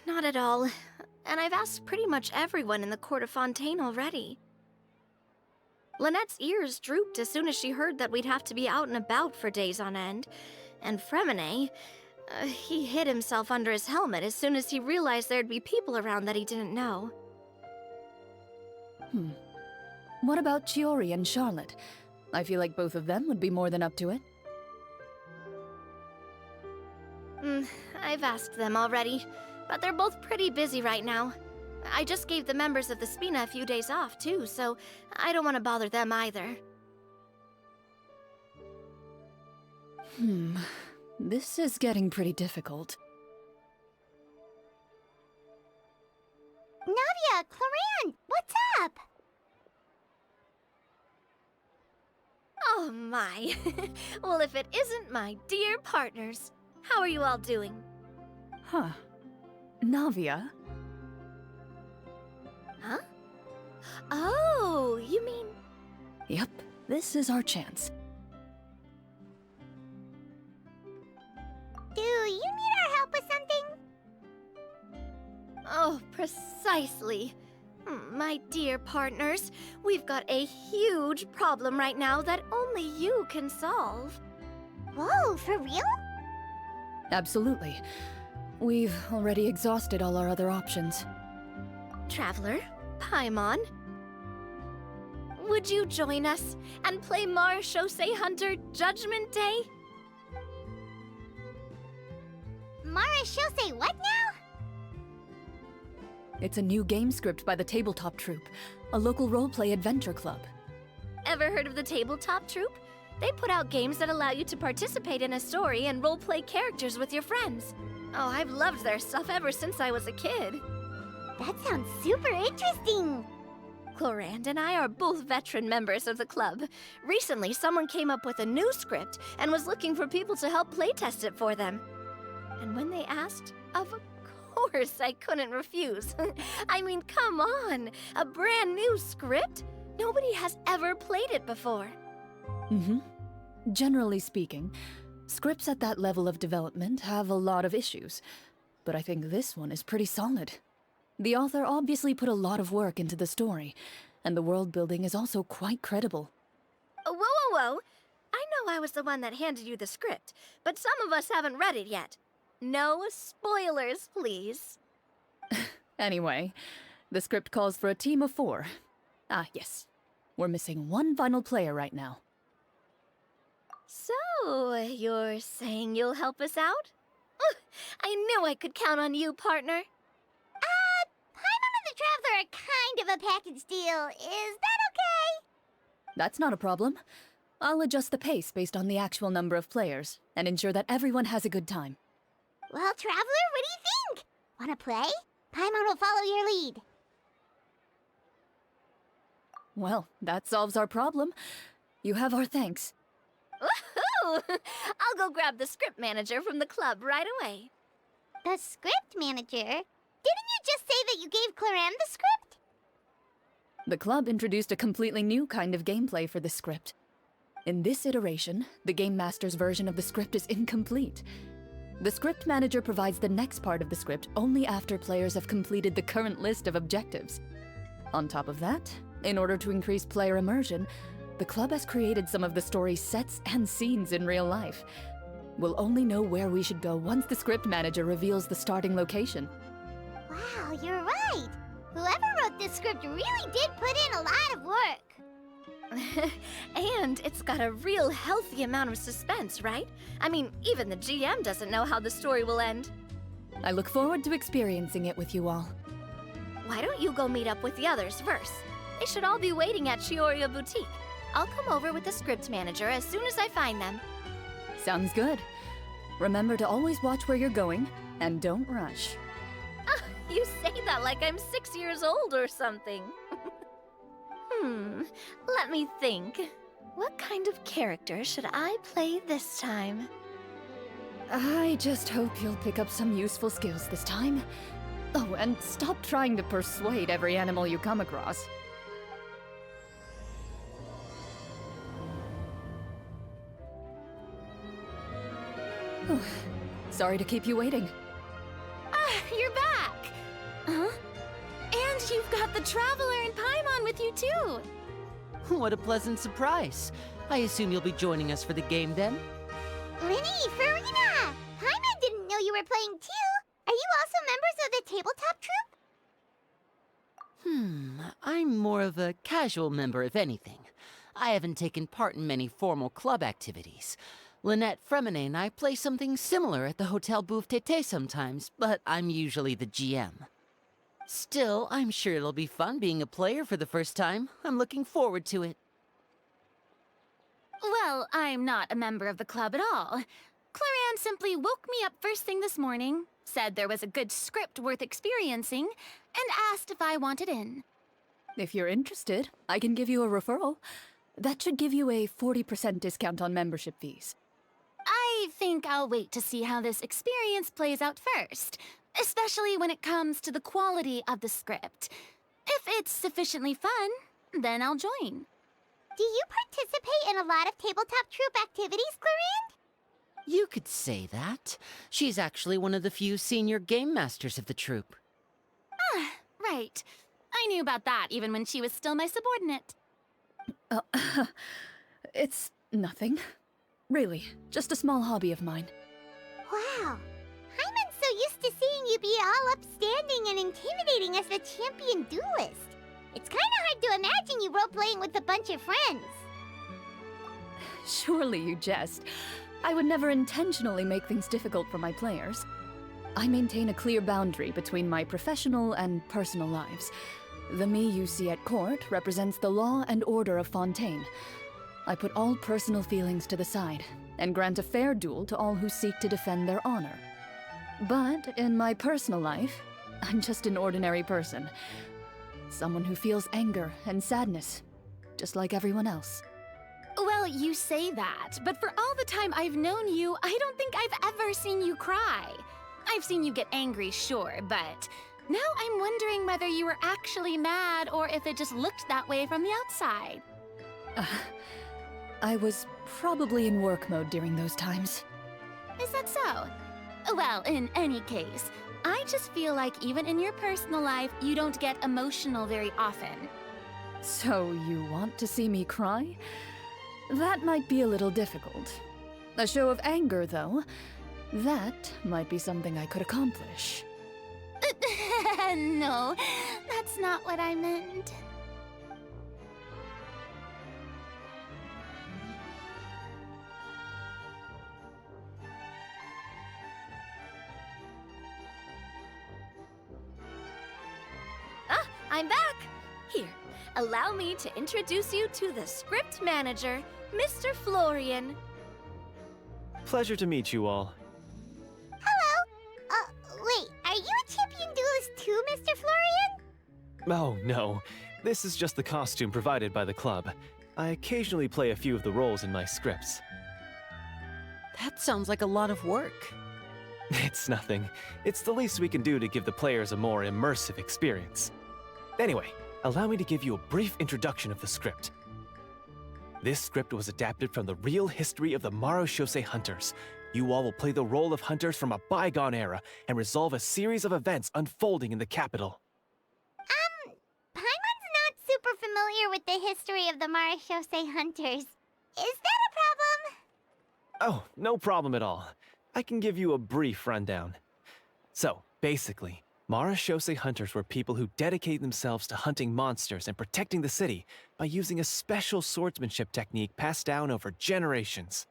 Not at all. And I've asked pretty much everyone in the court of Fontaine already. Lynette's ears drooped as soon as she heard that we'd have to be out and about for days on end. And Fremine, he hid himself under his helmet as soon as he realized there'd be people around that he didn't know. What about Chiori and Charlotte? I feel like both of them would be more than up to it. I've asked them already, but they're both pretty busy right now. I just gave the members of the Spina a few days off, too, so I don't want to bother them either. This is getting pretty difficult. Nadia, Clorinde, what's up? Oh my. Well, if it isn't my dear partners. How are you all doing? Huh. Navia? Huh? Oh, you mean... Yep, this is our chance. Do you need our help with something? Oh, precisely. My dear partners, we've got a huge problem right now that only you can solve. Whoa, for real? Absolutely. We've already exhausted all our other options. Traveler, Paimon, would you join us and play Marechaussee Hunter Judgment Day? Marechaussee what now? It's a new game script by the Tabletop Troupe, a local roleplay adventure club. Ever heard of the Tabletop Troupe? They put out games that allow you to participate in a story and roleplay characters with your friends. Oh, I've loved their stuff ever since I was a kid. That sounds super interesting. Clorinde and I are both veteran members of the club. Recently, someone came up with a new script and was looking for people to help playtest it for them. And when they asked, of course I couldn't refuse. I mean, come on, a brand new script? Nobody has ever played it before. Generally speaking, scripts at that level of development have a lot of issues, but I think this one is pretty solid. The author obviously put a lot of work into the story, and the world building is also quite credible. Whoa. I know I was the one that handed you the script, but some of us haven't read it yet. No spoilers, please. Anyway, the script calls for a team of 4. Ah, yes. We're missing one final player right now. So, you're saying you'll help us out? I knew I could count on you, partner. Paimon and the Traveler are kind of a package deal. Is that okay? That's not a problem. I'll adjust the pace based on the actual number of players, and ensure that everyone has a good time. Well, Traveler, what do you think? Wanna play? Paimon will follow your lead. Well, that solves our problem. You have our thanks. Woohoo! I'll go grab the script manager from the club right away. The script manager? Didn't you just say that you gave Clorinde the script? The club introduced a completely new kind of gameplay for this script. In this iteration, the Game Master's version of the script is incomplete. The script manager provides the next part of the script only after players have completed the current list of objectives. On top of that, in order to increase player immersion, the club has created some of the story's sets and scenes in real life. We'll only know where we should go once the script manager reveals the starting location. Wow, you're right. Whoever wrote this script really did put in a lot of work. And it's got a real healthy amount of suspense, right? I mean, even the GM doesn't know how the story will end. I look forward to experiencing it with you all. Why don't you go meet up with the others first? They should all be waiting at Chioria Boutique. I'll come over with the script manager as soon as I find them. Sounds good. Remember to always watch where you're going, and don't rush. You say that like I'm 6 years old or something. Let me think. What kind of character should I play this time? I just hope you'll pick up some useful skills this time. Oh, and stop trying to persuade every animal you come across. Sorry to keep you waiting. got the Traveler and Paimon with you too. What a pleasant surprise. I assume you'll be joining us for the game then? Linny, Farina! Paimon didn't know you were playing too. Are you also members of the tabletop troupe? I'm more of a casual member, if anything. I haven't taken part in many formal club activities. Lynette Fremine and I play something similar at the Hotel Bouffe Tété sometimes, but I'm usually the GM. Still, I'm sure it'll be fun being a player for the first time. I'm looking forward to it. Well, I'm not a member of the club at all. Clorinde simply woke me up first thing this morning, said there was a good script worth experiencing, and asked if I wanted in. If you're interested, I can give you a referral. That should give you a 40% discount on membership fees. I think I'll wait to see how this experience plays out first, especially when it comes to the quality of the script. If it's sufficiently fun, then I'll join. Do you participate in a lot of tabletop troupe activities, Clorinde? You could say that. She's actually one of the few senior game masters of the troupe. Right. I knew about that even when she was still my subordinate. It's nothing. Really, just a small hobby of mine. Wow. Paimon's so used to seeing you be all upstanding and intimidating as the champion duelist. It's kind of hard to imagine you role-playing with a bunch of friends. Surely you jest. I would never intentionally make things difficult for my players. I maintain a clear boundary between my professional and personal lives. The me you see at court represents the law and order of Fontaine. I put all personal feelings to the side and grant a fair duel to all who seek to defend their honor. But in my personal life, I'm just an ordinary person. Someone who feels anger and sadness, just like everyone else. Well, you say that, but for all the time I've known you, I don't think I've ever seen you cry. I've seen you get angry, sure, but now I'm wondering whether you were actually mad or if it just looked that way from the outside. I was probably in work mode during those times. Is that so? Well, in any case, I just feel like even in your personal life, you don't get emotional very often. So you want to see me cry? That might be a little difficult. A show of anger, though, that might be something I could accomplish. No, that's not what I meant. I'm back! Here, allow me to introduce you to the script manager, Mr. Florian. Pleasure to meet you all. Hello. Wait, are you a champion duelist too, Mr. Florian? Oh, no. This is just the costume provided by the club. I occasionally play a few of the roles in my scripts. That sounds like a lot of work. It's nothing. It's the least we can do to give the players a more immersive experience. Anyway, allow me to give you a brief introduction of the script. This script was adapted from the real history of the Marechaussee Hunters. You all will play the role of hunters from a bygone era and resolve a series of events unfolding in the capital. Paimon's not super familiar with the history of the Marechaussee Hunters. Is that a problem? Oh, no problem at all. I can give you a brief rundown. So, basically, Marechaussee Hunters were people who dedicated themselves to hunting monsters and protecting the city by using a special swordsmanship technique passed down over generations.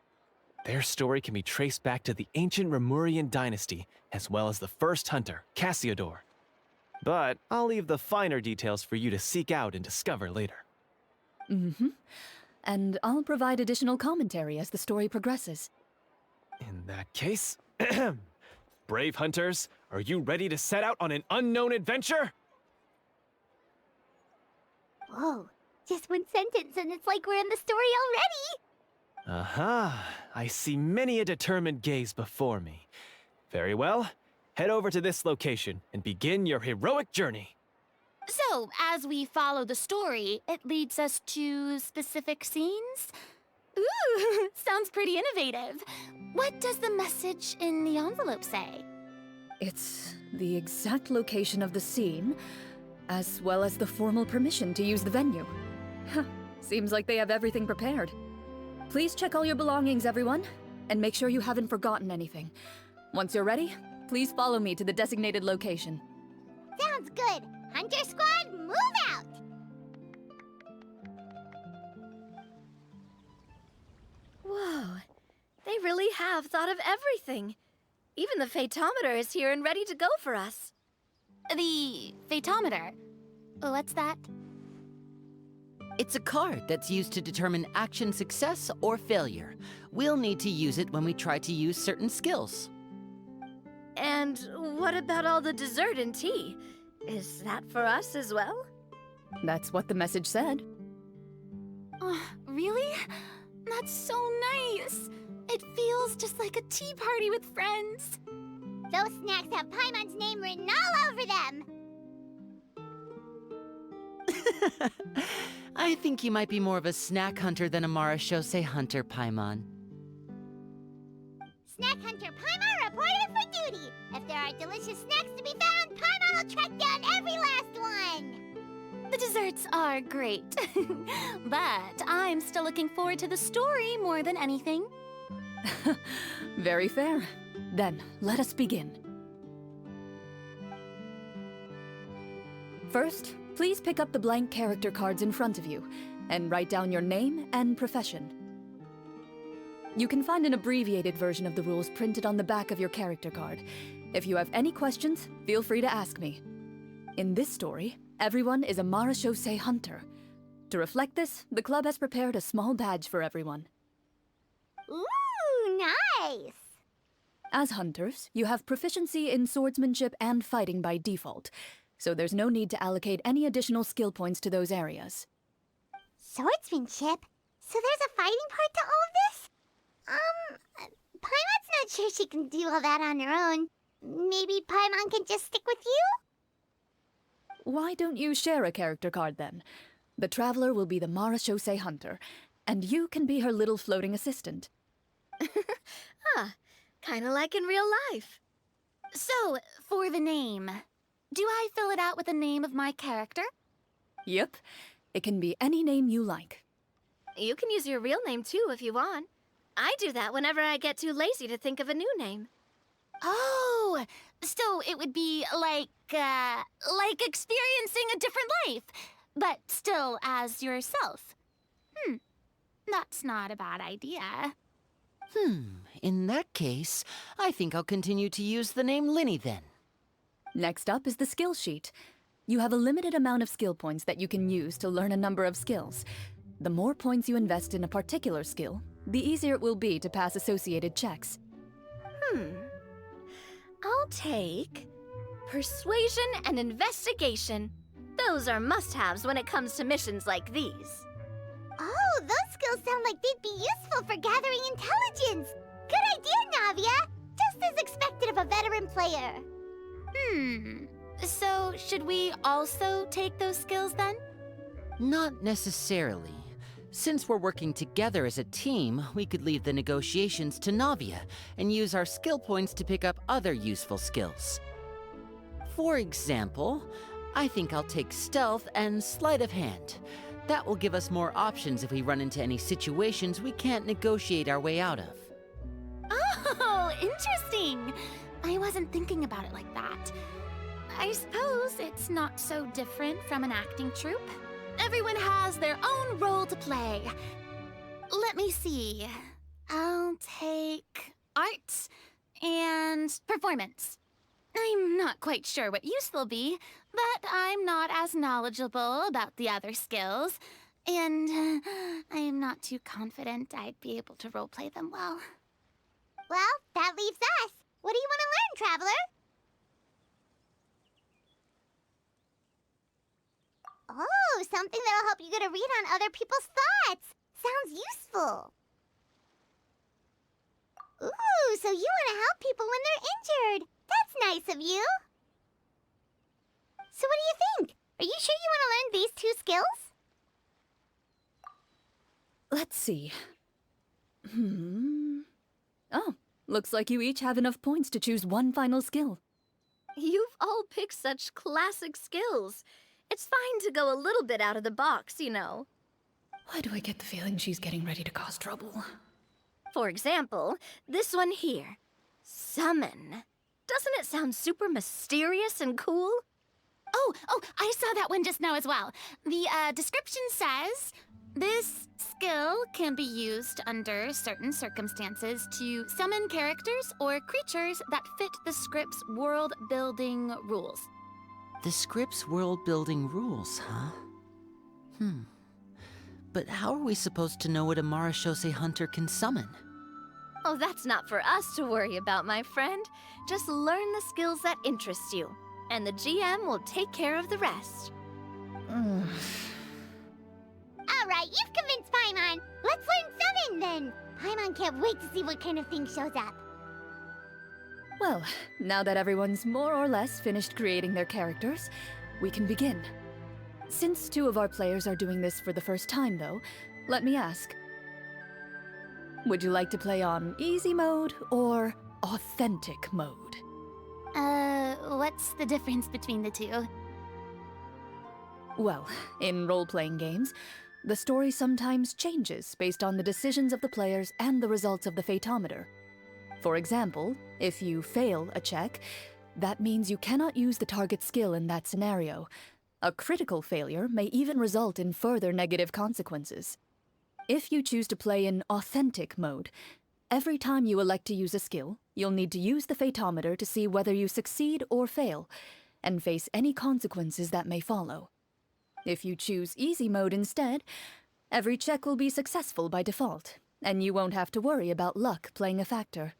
Their story can be traced back to the ancient Remurian dynasty, as well as the first hunter, Cassiodor. But I'll leave the finer details for you to seek out and discover later. And I'll provide additional commentary as the story progresses. In that case, brave hunters, are you ready to set out on an unknown adventure? Whoa, just one sentence and it's like we're in the story already! Aha, I see many a determined gaze before me. Very well, head over to this location and begin your heroic journey. So, as we follow the story, it leads us to specific scenes? Ooh, sounds pretty innovative. What does the message in the envelope say? It's the exact location of the scene as well as the formal permission to use the venue. Huh, seems like they have everything prepared. Please check all your belongings, everyone, and make sure you haven't forgotten anything. Once you're ready, please follow me to the designated location. Sounds good. Hunter Squad, move out! Whoa, they really have thought of everything. Even the phaetometer is here and ready to go for us. The phaetometer? What's that? It's a card that's used to determine action success or failure. We'll need to use it when we try to use certain skills. And what about all the dessert and tea? Is that for us as well? That's what the message said. Really? That's so nice. It feels just like a tea party with friends. Those snacks have Paimon's name written all over them. I think you might be more of a snack hunter than a marashose hunter, Paimon. Snack Hunter Paimon reported for duty. If there are delicious snacks to be found, Paimon will track down every last one. The desserts are great, but I'm still looking forward to the story more than anything. Very fair. Then, let us begin. First, please pick up the blank character cards in front of you, and write down your name and profession. You can find an abbreviated version of the rules printed on the back of your character card. If you have any questions, feel free to ask me. In this story, everyone is a marashose hunter. To reflect this, the club has prepared a small badge for everyone. Ooh, nice! As hunters, you have proficiency in swordsmanship and fighting by default, so there's no need to allocate any additional skill points to those areas. Swordsmanship? So there's a fighting part to all of this? Paimon's not sure she can do all that on her own. Maybe Paimon can just stick with you? Why don't you share a character card then? The Traveler will be the marashose hunter, and you can be her little floating assistant. Kinda like in real life. So, for the name, do I fill it out with the name of my character? Yep, it can be any name you like. You can use your real name too if you want. I do that whenever I get too lazy to think of a new name. Oh, so it would be like experiencing a different life, but still as yourself. That's not a bad idea. In that case, I think I'll continue to use the name Linny then. Next up is the skill sheet. You have a limited amount of skill points that you can use to learn a number of skills. The more points you invest in a particular skill, the easier it will be to pass associated checks. I'll take persuasion and investigation. Those are must-haves when it comes to missions like these. Oh, those skills sound like they'd be useful for gathering intelligence. Good idea, Navia. Just as expected of a veteran player. So should we also take those skills then? Not necessarily. Since we're working together as a team, we could leave the negotiations to Navia and use our skill points to pick up other useful skills. For example, I think I'll take stealth and sleight of hand. That will give us more options if we run into any situations we can't negotiate our way out of. Oh, interesting. I wasn't thinking about it like that. I suppose it's not so different from an acting troupe. Everyone has their own role to play. Let me see. I'll take arts and performance. I'm not quite sure what use they'll be, but I'm not as knowledgeable about the other skills, and I am not too confident I'd be able to roleplay them well. Well, that leaves us. What do you want to learn, Traveler? Oh, something that'll help you get a read on other people's thoughts. Sounds useful. Ooh, so you want to help people when they're injured. That's nice of you. So what do you think? Are you sure you want to learn these two skills? Let's see. Oh, looks like you each have enough points to choose one final skill. You've all picked such classic skills. It's fine to go a little bit out of the box, you know. Why do I get the feeling she's getting ready to cause trouble? For example, this one here. Summon. Doesn't it sound super mysterious and cool? Oh, I saw that one just now as well. The description says, this skill can be used under certain circumstances to summon characters or creatures that fit the script's world-building rules. The script's world-building rules, huh? But how are we supposed to know what a Marashose hunter can summon? Oh, that's not for us to worry about, my friend. Just learn the skills that interest you, and the GM will take care of the rest. Alright, you've convinced Paimon. Let's learn summon then. Paimon can't wait to see what kind of thing shows up. Well, now that everyone's more or less finished creating their characters, we can begin. Since 2 of our players are doing this for the first time, though, let me ask. Would you like to play on easy mode or authentic mode? What's the difference between the two? Well, in role-playing games, the story sometimes changes based on the decisions of the players and the results of the fatometer. For example, if you fail a check, that means you cannot use the target skill in that scenario. A critical failure may even result in further negative consequences. If you choose to play in authentic mode, every time you elect to use a skill, you'll need to use the fatometer to see whether you succeed or fail, and face any consequences that may follow. If you choose easy mode instead, every check will be successful by default, and you won't have to worry about luck playing a factor.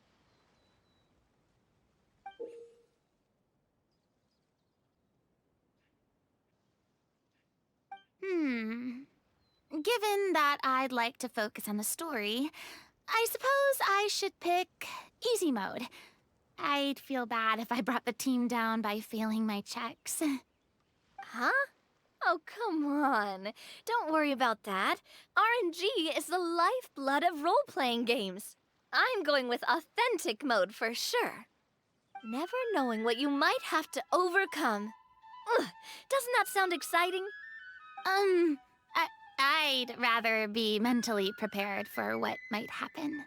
Given that I'd like to focus on the story, I suppose I should pick easy mode. I'd feel bad if I brought the team down by failing my checks. Huh? Oh, come on. Don't worry about that. RNG is the lifeblood of role-playing games. I'm going with authentic mode for sure. Never knowing what you might have to overcome. Ugh, doesn't that sound exciting? I'd rather be mentally prepared for what might happen.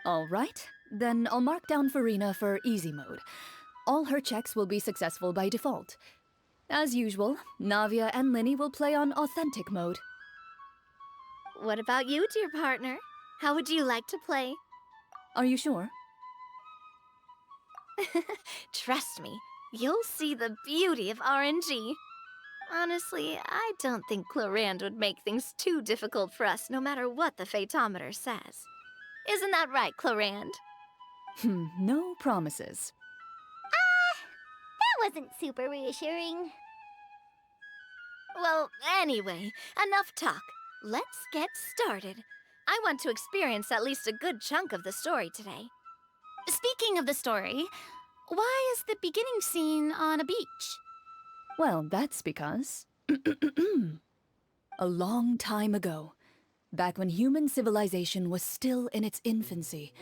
All right, then I'll mark down Farina for easy mode. All her checks will be successful by default. As usual, Navia and Linny will play on authentic mode. What about you, dear partner? How would you like to play? Are you sure? Trust me, you'll see the beauty of RNG. Honestly, I don't think Clorinde would make things too difficult for us no matter what the fatometer says. Isn't that right, Clorinde? No promises. That wasn't super reassuring. Well, anyway, enough talk. Let's get started. I want to experience at least a good chunk of the story today. Speaking of the story, why is the beginning scene on a beach? Well, that's because... a long time ago, back when human civilization was still in its infancy,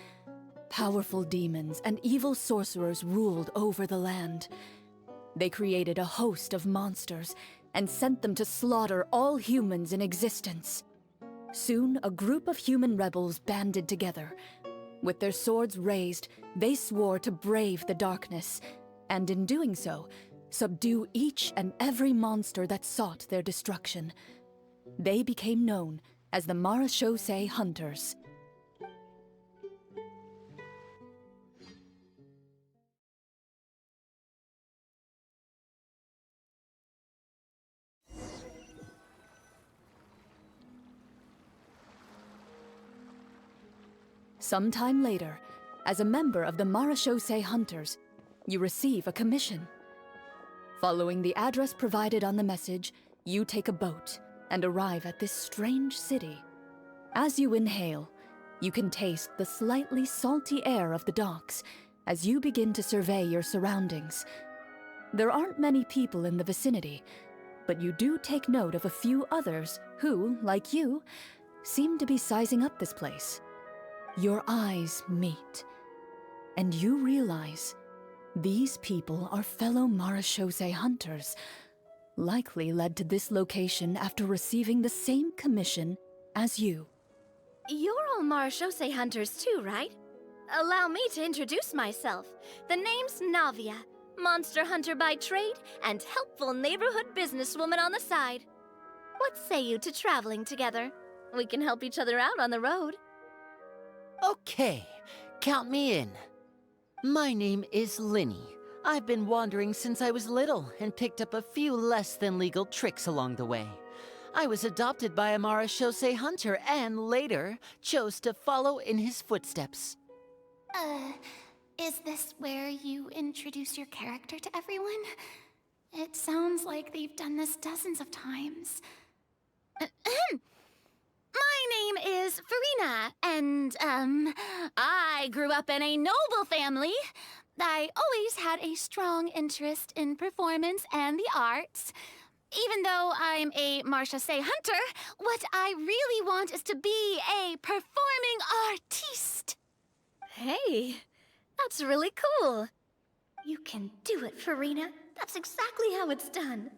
powerful demons and evil sorcerers ruled over the land. They created a host of monsters and sent them to slaughter all humans in existence. Soon, a group of human rebels banded together. With their swords raised, they swore to brave the darkness, and in doing so, subdue each and every monster that sought their destruction. They became known as the Marashose Hunters. Sometime later, as a member of the Marashose Hunters, you receive a commission. Following the address provided on the message, you take a boat and arrive at this strange city. As you inhale, you can taste the slightly salty air of the docks as you begin to survey your surroundings. There aren't many people in the vicinity, but you do take note of a few others who, like you, seem to be sizing up this place. Your eyes meet, and you realize these people are fellow Marashose hunters, likely led to this location after receiving the same commission as you. You're all marechaussee hunters too, right? Allow me to introduce myself. The name's Navia, monster hunter by trade and helpful neighborhood businesswoman on the side. What say you to traveling together? We can help each other out on the road. Okay, count me in. My name is Linny. I've been wandering since I was little and picked up a few less than legal tricks along the way. I was adopted by a marechaussee hunter and later chose to follow in his footsteps. Is this where you introduce your character to everyone? It sounds like they've done this dozens of times. My name is Farina, and, I grew up in a noble family. I always had a strong interest in performance and the arts. Even though I'm a marechaussee hunter, what I really want is to be a performing artiste. Hey, that's really cool. You can do it, Farina. That's exactly how it's done.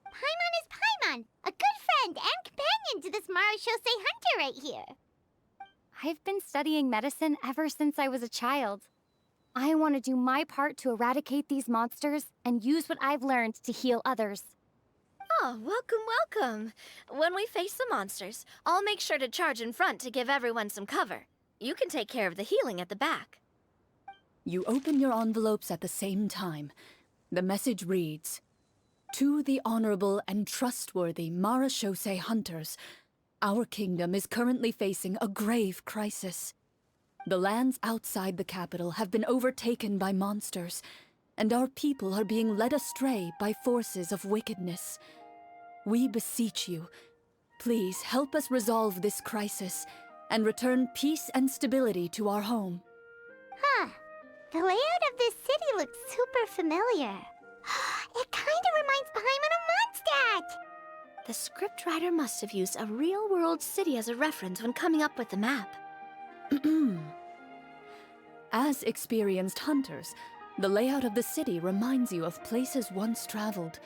Paimon is Paimon, a good friend and companion to this marechaussee hunter right here. I've been studying medicine ever since I was a child. I want to do my part to eradicate these monsters and use what I've learned to heal others. Oh, welcome. When we face the monsters, I'll make sure to charge in front to give everyone some cover. You can take care of the healing at the back. You open your envelopes at the same time. The message reads, "To the honorable and trustworthy marechaussee hunters, our kingdom is currently facing a grave crisis. The lands outside the capital have been overtaken by monsters, and our people are being led astray by forces of wickedness. We beseech you, please help us resolve this crisis and return peace and stability to our home." Huh. The layout of this city looks super familiar. It kinda reminds Paimon of Mondstadt! The scriptwriter must have used a real-world city as a reference when coming up with the map. As experienced hunters, the layout of the city reminds you of places once traveled.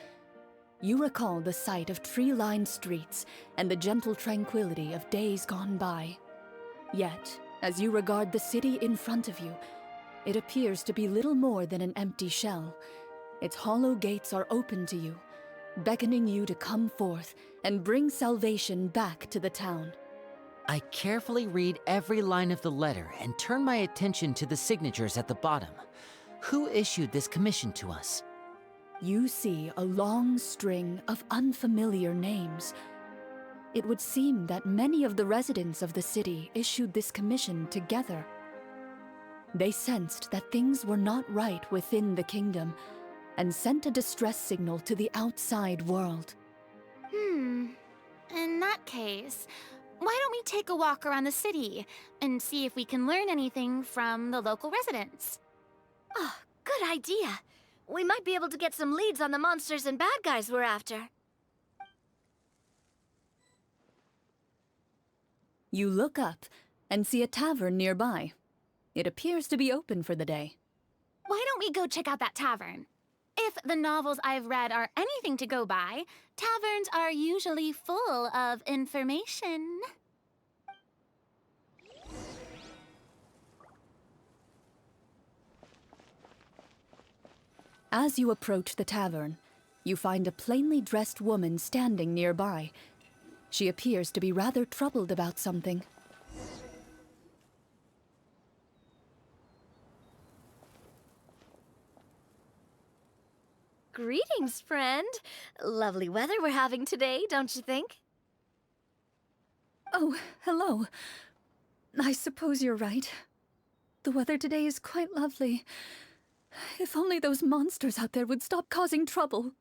You recall the sight of tree-lined streets and the gentle tranquility of days gone by. Yet, as you regard the city in front of you, it appears to be little more than an empty shell. Its hollow gates are open to you, beckoning you to come forth and bring salvation back to the town. I carefully read every line of the letter and turn my attention to the signatures at the bottom. Who issued this commission to us? You see a long string of unfamiliar names. It would seem that many of the residents of the city issued this commission together. They sensed that things were not right within the kingdom and sent a distress signal to the outside world. In that case, why don't we take a walk around the city and see if we can learn anything from the local residents? Oh, good idea. We might be able to get some leads on the monsters and bad guys we're after. You look up and see a tavern nearby. It appears to be open for the day. Why don't we go check out that tavern? If the novels I've read are anything to go by, taverns are usually full of information. As you approach the tavern, you find a plainly dressed woman standing nearby. She appears to be rather troubled about something. Greetings, friend. Lovely weather we're having today, don't you think? Oh, hello. I suppose you're right. The weather today is quite lovely. If only those monsters out there would stop causing trouble.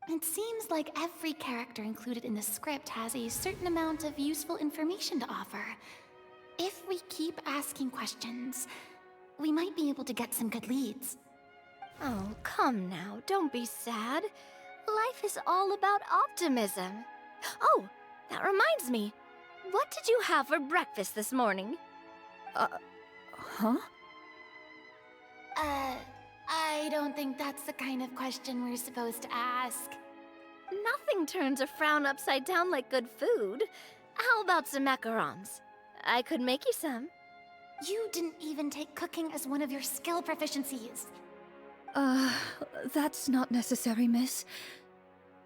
It seems like every character included in the script has a certain amount of useful information to offer. If we keep asking questions, we might be able to get some good leads. Oh, come now, don't be sad. Life is all about optimism. Oh, that reminds me. What did you have for breakfast this morning? Huh? I don't think that's the kind of question we're supposed to ask. Nothing turns a frown upside down like good food. How about some macarons? I could make you some. You didn't even take cooking as one of your skill proficiencies. That's not necessary, miss.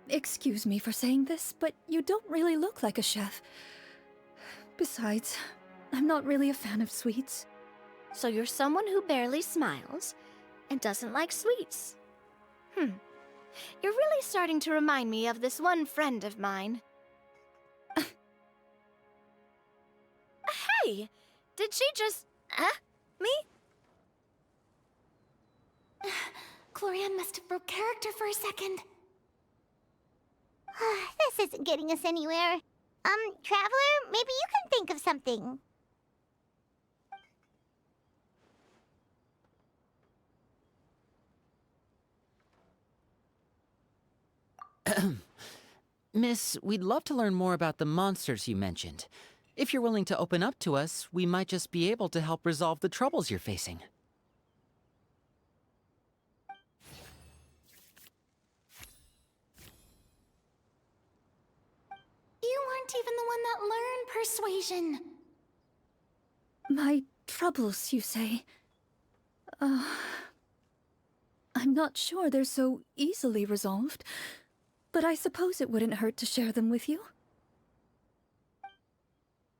Excuse me for saying this, but you don't really look like a chef. Besides, I'm not really a fan of sweets. So you're someone who barely smiles and doesn't like sweets. You're really starting to remind me of this one friend of mine. Hey! Did she just... me? Clorinde must have broke character for a second. This isn't getting us anywhere. Traveler, maybe you can think of something. Miss, we'd love to learn more about the monsters you mentioned. If you're willing to open up to us, we might just be able to help resolve the troubles you're facing. You weren't even the one that learned persuasion. My troubles, you say? I'm not sure they're so easily resolved, but I suppose it wouldn't hurt to share them with you.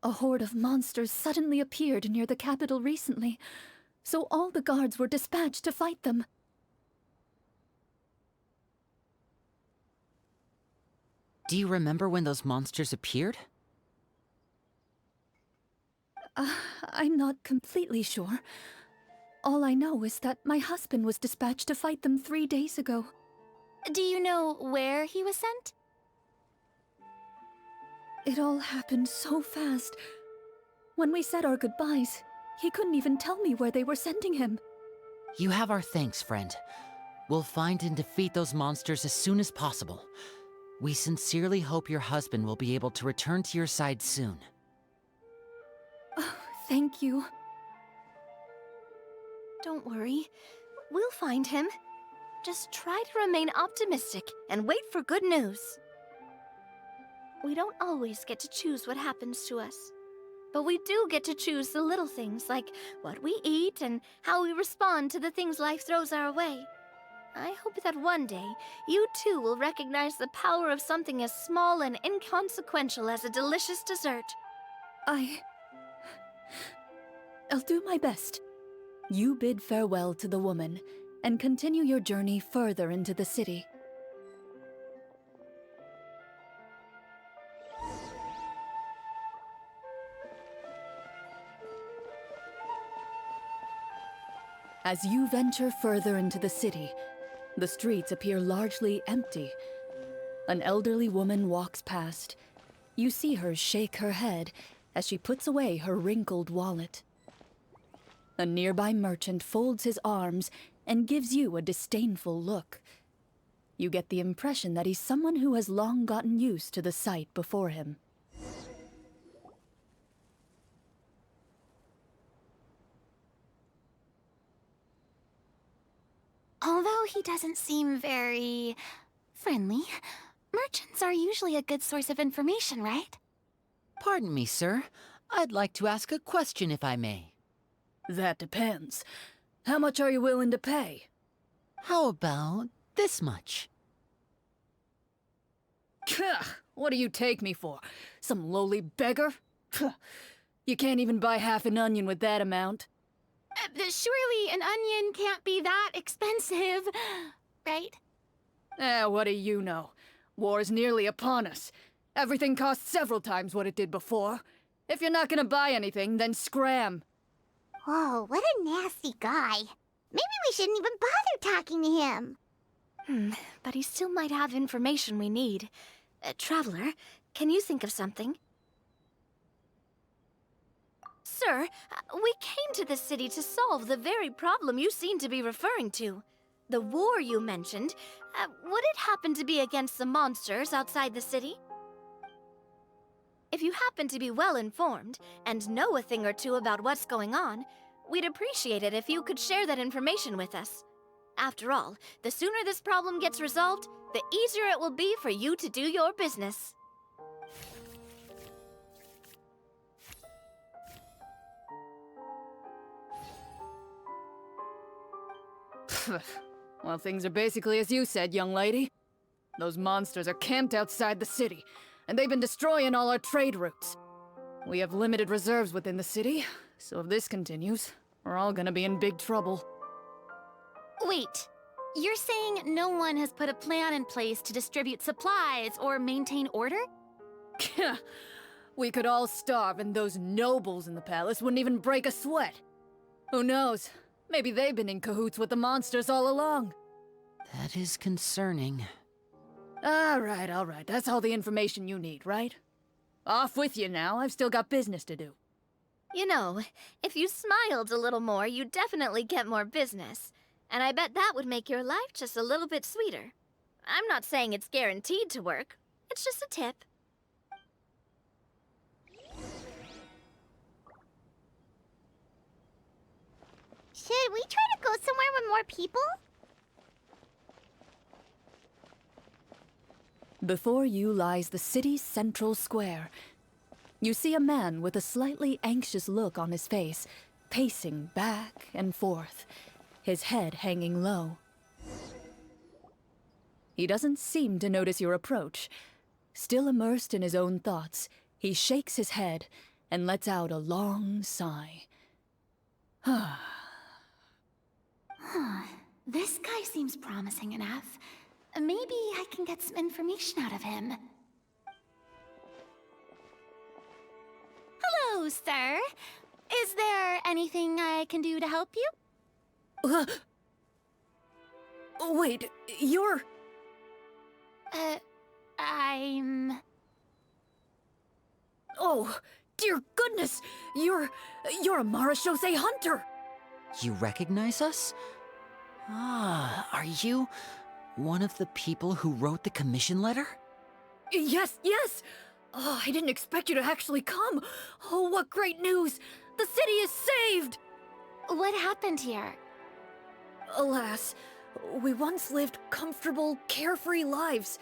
A horde of monsters suddenly appeared near the capital recently, so all the guards were dispatched to fight them. Do you remember when those monsters appeared? I'm not completely sure. All I know is that my husband was dispatched to fight them 3 days ago. Do you know where he was sent? It all happened so fast. When we said our goodbyes, he couldn't even tell me where they were sending him. You have our thanks, friend. We'll find and defeat those monsters as soon as possible. We sincerely hope your husband will be able to return to your side soon. Oh, thank you. Don't worry. We'll find him. Just try to remain optimistic and wait for good news. We don't always get to choose what happens to us. But we do get to choose the little things, like what we eat and how we respond to the things life throws our way. I hope that one day, you too will recognize the power of something as small and inconsequential as a delicious dessert. I'll do my best. You bid farewell to the woman, and continue your journey further into the city. As you venture further into the city, the streets appear largely empty. An elderly woman walks past. You see her shake her head as she puts away her wrinkled wallet. A nearby merchant folds his arms and gives you a disdainful look. You get the impression that he's someone who has long gotten used to the sight before him. Although he doesn't seem very friendly, merchants are usually a good source of information, right? Pardon me, sir. I'd like to ask a question if I may. That depends. How much are you willing to pay? How about this much? What do you take me for? Some lowly beggar? You can't even buy half an onion with that amount. Surely an onion can't be that expensive, right? What do you know? War's nearly upon us. Everything costs several times what it did before. If you're not gonna buy anything, then scram. Whoa, what a nasty guy. Maybe we shouldn't even bother talking to him. But he still might have information we need. Traveler, can you think of something? Sir, we came to this city to solve the very problem you seem to be referring to. The war you mentioned, would it happen to be against the monsters outside the city? If you happen to be well informed and know a thing or two about what's going on, we'd appreciate it if you could share that information with us. After all, the sooner this problem gets resolved, the easier it will be for you to do your business. Well, things are basically as you said, young lady. Those monsters are camped outside the city, and they've been destroying all our trade routes. We have limited reserves within the city, so if this continues, we're all gonna be in big trouble. Wait, you're saying no one has put a plan in place to distribute supplies or maintain order? We could all starve and those nobles in the palace wouldn't even break a sweat. Who knows? Maybe they've been in cahoots with the monsters all along. That is concerning. All right. That's all the information you need, right? Off with you now. I've still got business to do. You know, if you smiled a little more, you'd definitely get more business. And I bet that would make your life just a little bit sweeter. I'm not saying it's guaranteed to work. It's just a tip. Should we try to go somewhere with more people? Before you lies the city's central square. You see a man with a slightly anxious look on his face, pacing back and forth, his head hanging low. He doesn't seem to notice your approach. Still immersed in his own thoughts, he shakes his head and lets out a long sigh. This guy seems promising enough. Maybe I can get some information out of him. Hello, sir. Is there anything I can do to help you? Wait, you're... I'm... Oh, dear goodness! You're a Marashose hunter! You recognize us? Ah, are you one of the people who wrote the commission letter? Yes! Oh, I didn't expect you to actually come! Oh, what great news! The city is saved! What happened here? Alas, we once lived comfortable, carefree lives.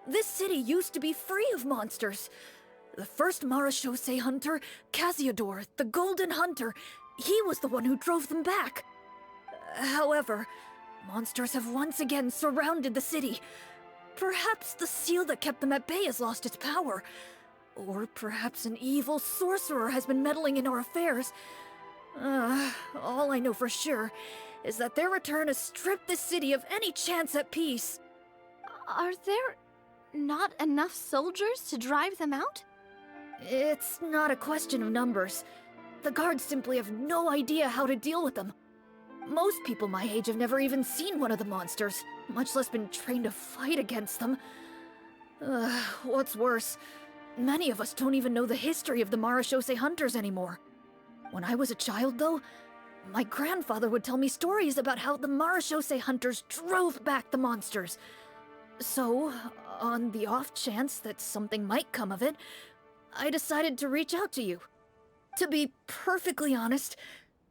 This city used to be free of monsters. The first Marashose hunter, Casiodor, the Golden Hunter, he was the one who drove them back. However, monsters have once again surrounded the city. Perhaps the seal that kept them at bay has lost its power. Or perhaps an evil sorcerer has been meddling in our affairs. All I know for sure is that their return has stripped the city of any chance at peace. Are there not enough soldiers to drive them out? It's not a question of numbers. The guards simply have no idea how to deal with them. Most people my age have never even seen one of the monsters, much less been trained to fight against them. What's worse, many of us don't even know the history of the Marashose hunters anymore. When I was a child, though, my grandfather would tell me stories about how the Marashose hunters drove back the monsters. So, on the off chance that something might come of it, I decided to reach out to you. To be perfectly honest,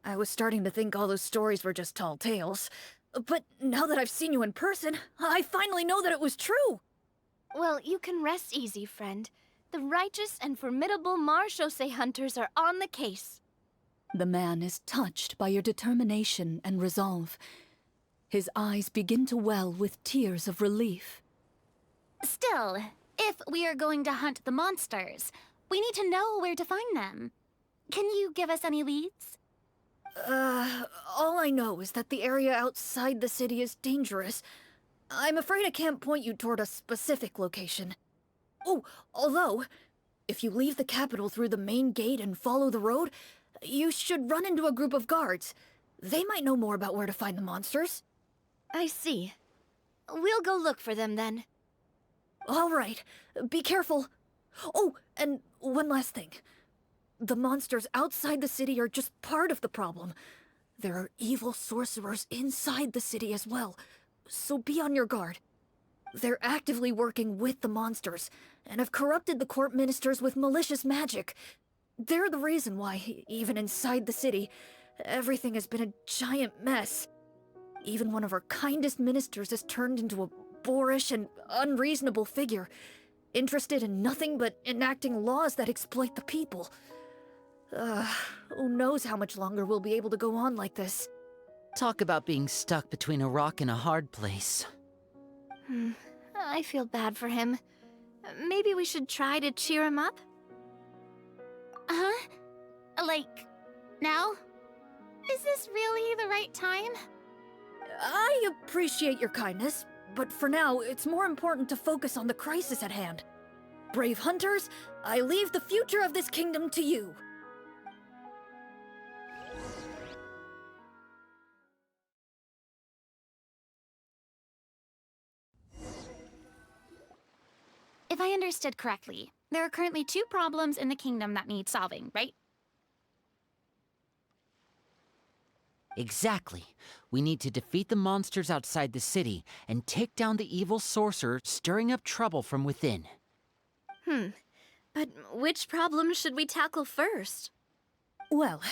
I was starting to think all those stories were just tall tales. But now that I've seen you in person, I finally know that it was true! Well, you can rest easy, friend. The righteous and formidable Marashose hunters are on the case. The man is touched by your determination and resolve. His eyes begin to well with tears of relief. Still, if we are going to hunt the monsters, we need to know where to find them. Can you give us any leads? All I know is that the area outside the city is dangerous. I'm afraid I can't point you toward a specific location. Oh, although, if you leave the capital through the main gate and follow the road, you should run into a group of guards. They might know more about where to find the monsters. I see. We'll go look for them then. All right, be careful. Oh, and one last thing. The monsters outside the city are just part of the problem. There are evil sorcerers inside the city as well, so be on your guard. They're actively working with the monsters, and have corrupted the court ministers with malicious magic. They're the reason why, even inside the city, everything has been a giant mess. even one of our kindest ministers is turned into a boorish and unreasonable figure, interested in nothing but enacting laws that exploit the people. Who knows how much longer we'll be able to go on like this. Talk about being stuck between a rock and a hard place. I feel bad for him. Maybe we should try to cheer him up? Huh? Like, now? Is this really the right time? I appreciate your kindness, but for now, it's more important to focus on the crisis at hand. Brave hunters, I leave the future of this kingdom to you. If I understood correctly, there are currently 2 problems in the kingdom that need solving, right? Exactly. We need to defeat the monsters outside the city and take down the evil sorcerer stirring up trouble from within. But which problem should we tackle first? Well,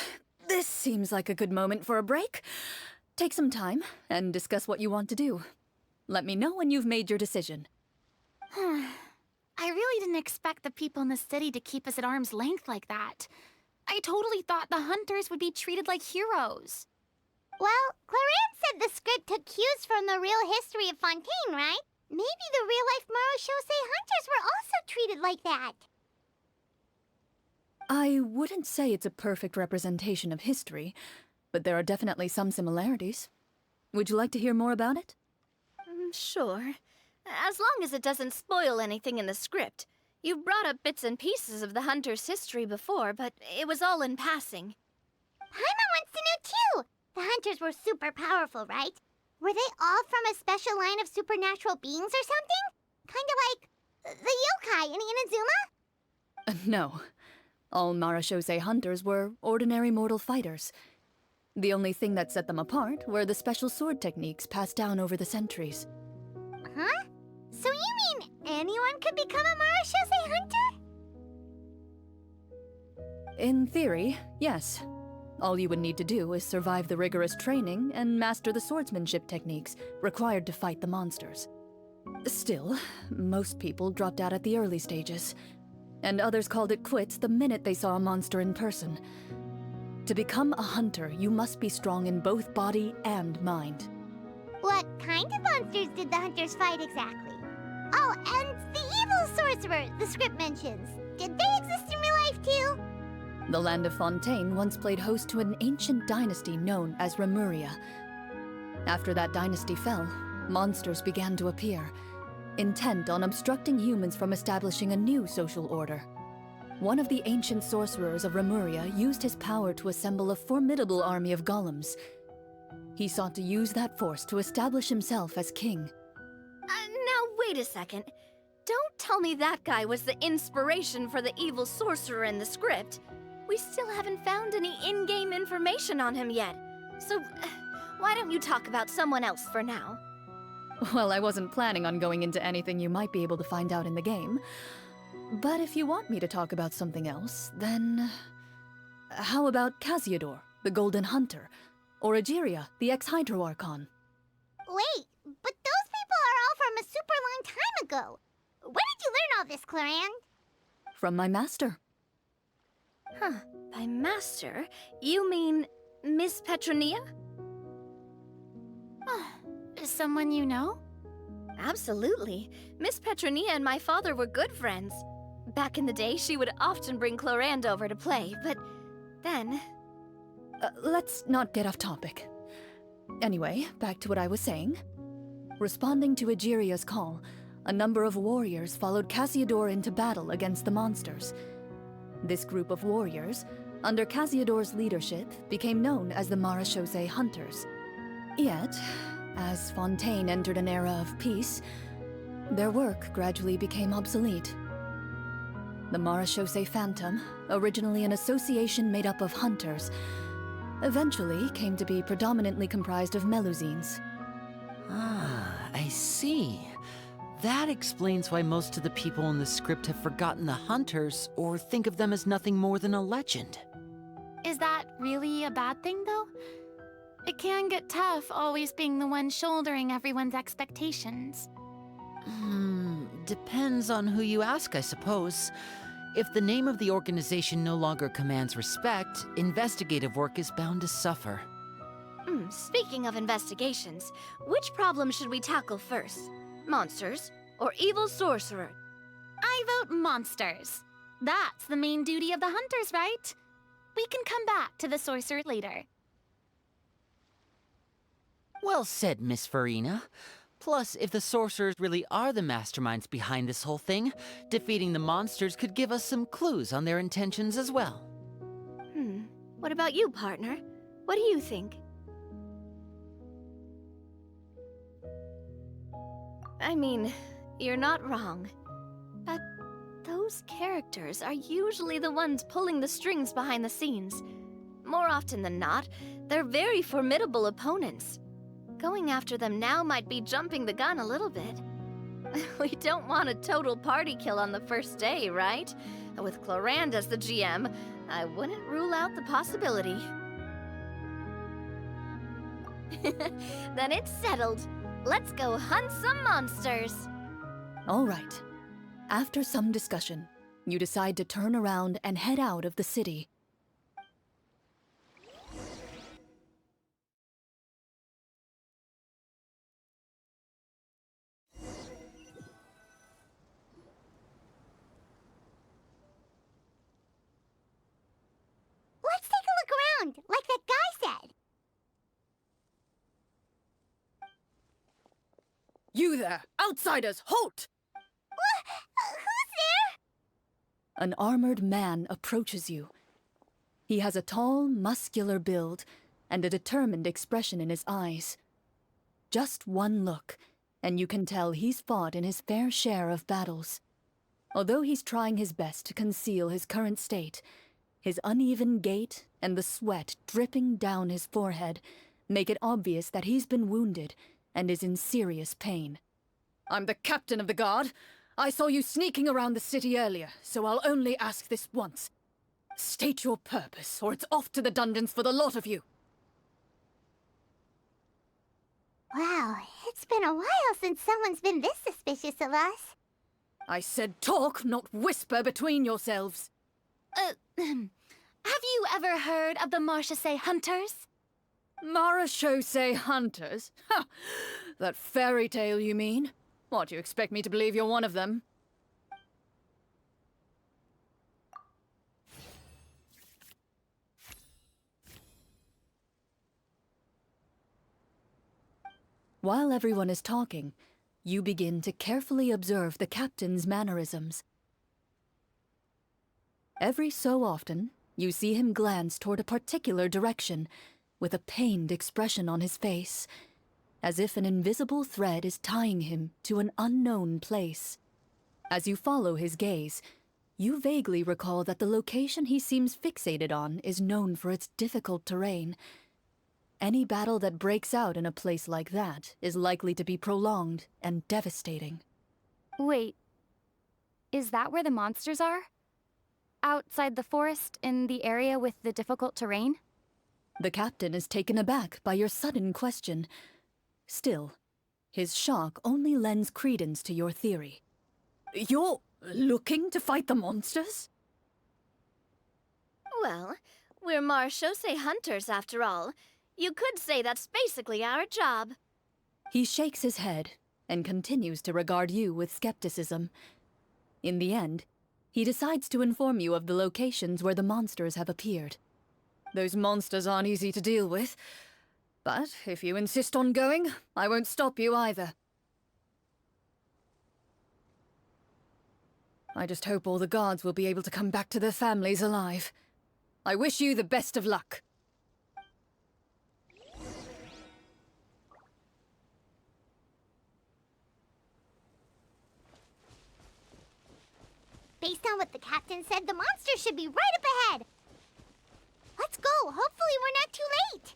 this seems like a good moment for a break. Take some time and discuss what you want to do. Let me know when you've made your decision. I really didn't expect the people in the city to keep us at arm's length like that. I totally thought the hunters would be treated like heroes. Well, Clorinde said the script took cues from the real history of Fontaine, right? Maybe the real-life Marachose hunters were also treated like that. I wouldn't say it's a perfect representation of history, but there are definitely some similarities. Would you like to hear more about it? Sure. As long as it doesn't spoil anything in the script. You brought up bits and pieces of the hunter's history before, but it was all in passing. Paimon wants to know too! The hunters were super powerful, right? Were they all from a special line of supernatural beings or something? Kind of like the yokai in Inazuma? No. All Marachose hunters were ordinary mortal fighters. The only thing that set them apart were the special sword techniques passed down over the centuries. Huh? So you mean anyone could become a Marachose hunter? In theory, yes. All you would need to do is survive the rigorous training and master the swordsmanship techniques required to fight the monsters. Still, most people dropped out at the early stages, and others called it quits the minute they saw a monster in person. To become a hunter, you must be strong in both body and mind. What kind of monsters did the hunters fight exactly? Oh, and the evil sorcerer the script mentions. Did they exist in real life too? The land of Fontaine once played host to an ancient dynasty known as Remuria. After that dynasty fell, monsters began to appear, intent on obstructing humans from establishing a new social order. One of the ancient sorcerers of Remuria used his power to assemble a formidable army of golems. He sought to use that force to establish himself as king. Now wait a second. Don't tell me that guy was the inspiration for the evil sorcerer in the script. We still haven't found any in-game information on him yet. So, why don't you talk about someone else for now? Well, I wasn't planning on going into anything you might be able to find out in the game. But if you want me to talk about something else, then... How about Casiodor, the Golden Hunter? Or Egeria, the ex-Hydro Archon? Wait, but those people are all from a super long time ago. Where did you learn all this, Clorinde? From my master. Huh. By master, you mean Miss Petronia? Someone you know? Absolutely. Miss Petronia and my father were good friends. Back in the day, she would often bring Clorinde over to play, but then... Let's not get off topic. Anyway, back to what I was saying. Responding to Egeria's call, a number of warriors followed Casiodor into battle against the monsters. This group of warriors, under Casiodor's leadership, became known as the Marachose Hunters. Yet, as Fontaine entered an era of peace, their work gradually became obsolete. The Marachose Phantom, originally an association made up of hunters, eventually came to be predominantly comprised of Melusines. Ah, I see. That explains why most of the people in the script have forgotten the hunters or think of them as nothing more than a legend. Is that really a bad thing, though? It can get tough always being the one shouldering everyone's expectations. Depends on who you ask, I suppose. If the name of the organization no longer commands respect, investigative work is bound to suffer. Speaking of investigations, which problem should we tackle first? Monsters or evil sorcerer? I vote monsters. That's the main duty of the hunters, right? We can come back to the sorcerer later. Well said, Miss Farina. Plus, if the sorcerers really are the masterminds behind this whole thing, defeating the monsters could give us some clues on their intentions as well. What about you, partner? What do you think? I mean, you're not wrong. But those characters are usually the ones pulling the strings behind the scenes. More often than not, they're very formidable opponents. Going after them now might be jumping the gun a little bit. We don't want a total party kill on the first day, right? With Clorinde as the GM, I wouldn't rule out the possibility. Then it's settled. Let's go hunt some monsters. All right. After some discussion, you decide to turn around and head out of the city. Let's take a look around, like that guy said. You there! Outsiders, halt! Who's there? An armored man approaches you. He has a tall, muscular build and a determined expression in his eyes. Just one look, and you can tell he's fought in his fair share of battles. Although he's trying his best to conceal his current state, his uneven gait and the sweat dripping down his forehead make it obvious that he's been wounded and is in serious pain. I'm the captain of the guard. I saw you sneaking around the city earlier, so I'll only ask this once. State your purpose, or it's off to the dungeons for the lot of you. Wow, it's been a while since someone's been this suspicious of us. I said talk, not whisper between yourselves. Have you ever heard of the Marchese hunters? Marachose hunters? Ha! That fairy tale, you mean? What, you expect me to believe you're one of them? While everyone is talking, you begin to carefully observe the captain's mannerisms. Every so often, you see him glance toward a particular direction, with a pained expression on his face, as if an invisible thread is tying him to an unknown place. As you follow his gaze, you vaguely recall that the location he seems fixated on is known for its difficult terrain. Any battle that breaks out in a place like that is likely to be prolonged and devastating. Wait, is that where the monsters are? Outside the forest, in the area with the difficult terrain? The captain is taken aback by your sudden question. Still, his shock only lends credence to your theory. You're looking to fight the monsters? Well, we're Marchese hunters after all. You could say that's basically our job. He shakes his head and continues to regard you with skepticism. In the end, he decides to inform you of the locations where the monsters have appeared. Those monsters aren't easy to deal with, but if you insist on going, I won't stop you either. I just hope all the guards will be able to come back to their families alive. I wish you the best of luck. Based on what the captain said, the monster should be right up ahead. Let's go. Hopefully we're not too late.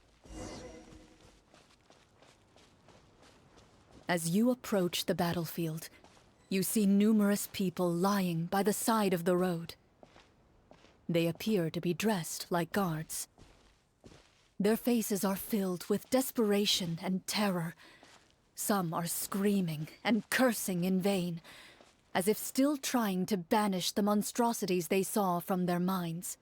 As you approach the battlefield, you see numerous people lying by the side of the road. They appear to be dressed like guards. Their faces are filled with desperation and terror. Some are screaming and cursing in vain, as if still trying to banish the monstrosities they saw from their minds.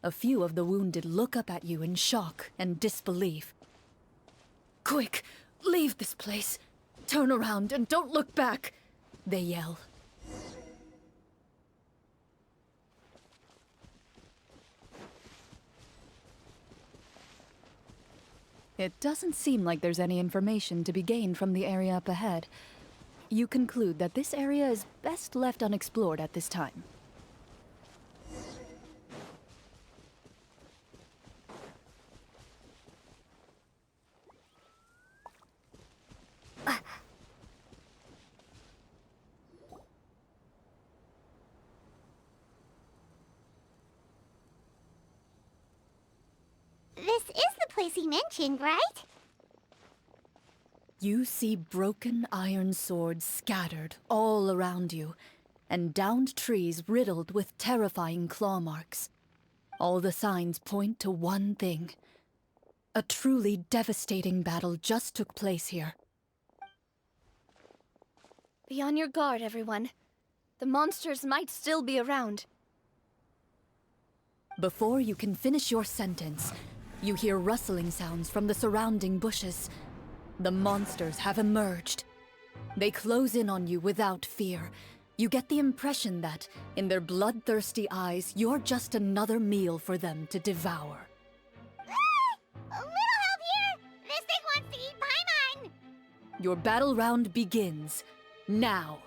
A few of the wounded look up at you in shock and disbelief. "Quick, leave this place! Turn around and don't look back!" they yell. It doesn't seem like there's any information to be gained from the area up ahead. You conclude that this area is best left unexplored at this time. This is the place he mentioned, right? You see broken iron swords scattered all around you, and downed trees riddled with terrifying claw marks. All the signs point to one thing. A truly devastating battle just took place here. Be on your guard, everyone. The monsters might still be around. Before you can finish your sentence, you hear rustling sounds from the surrounding bushes. The monsters have emerged. They close in on you without fear. You get the impression that, in their bloodthirsty eyes, you're just another meal for them to devour. A little help here! This thing wants to eat Paimon! Your battle round begins now.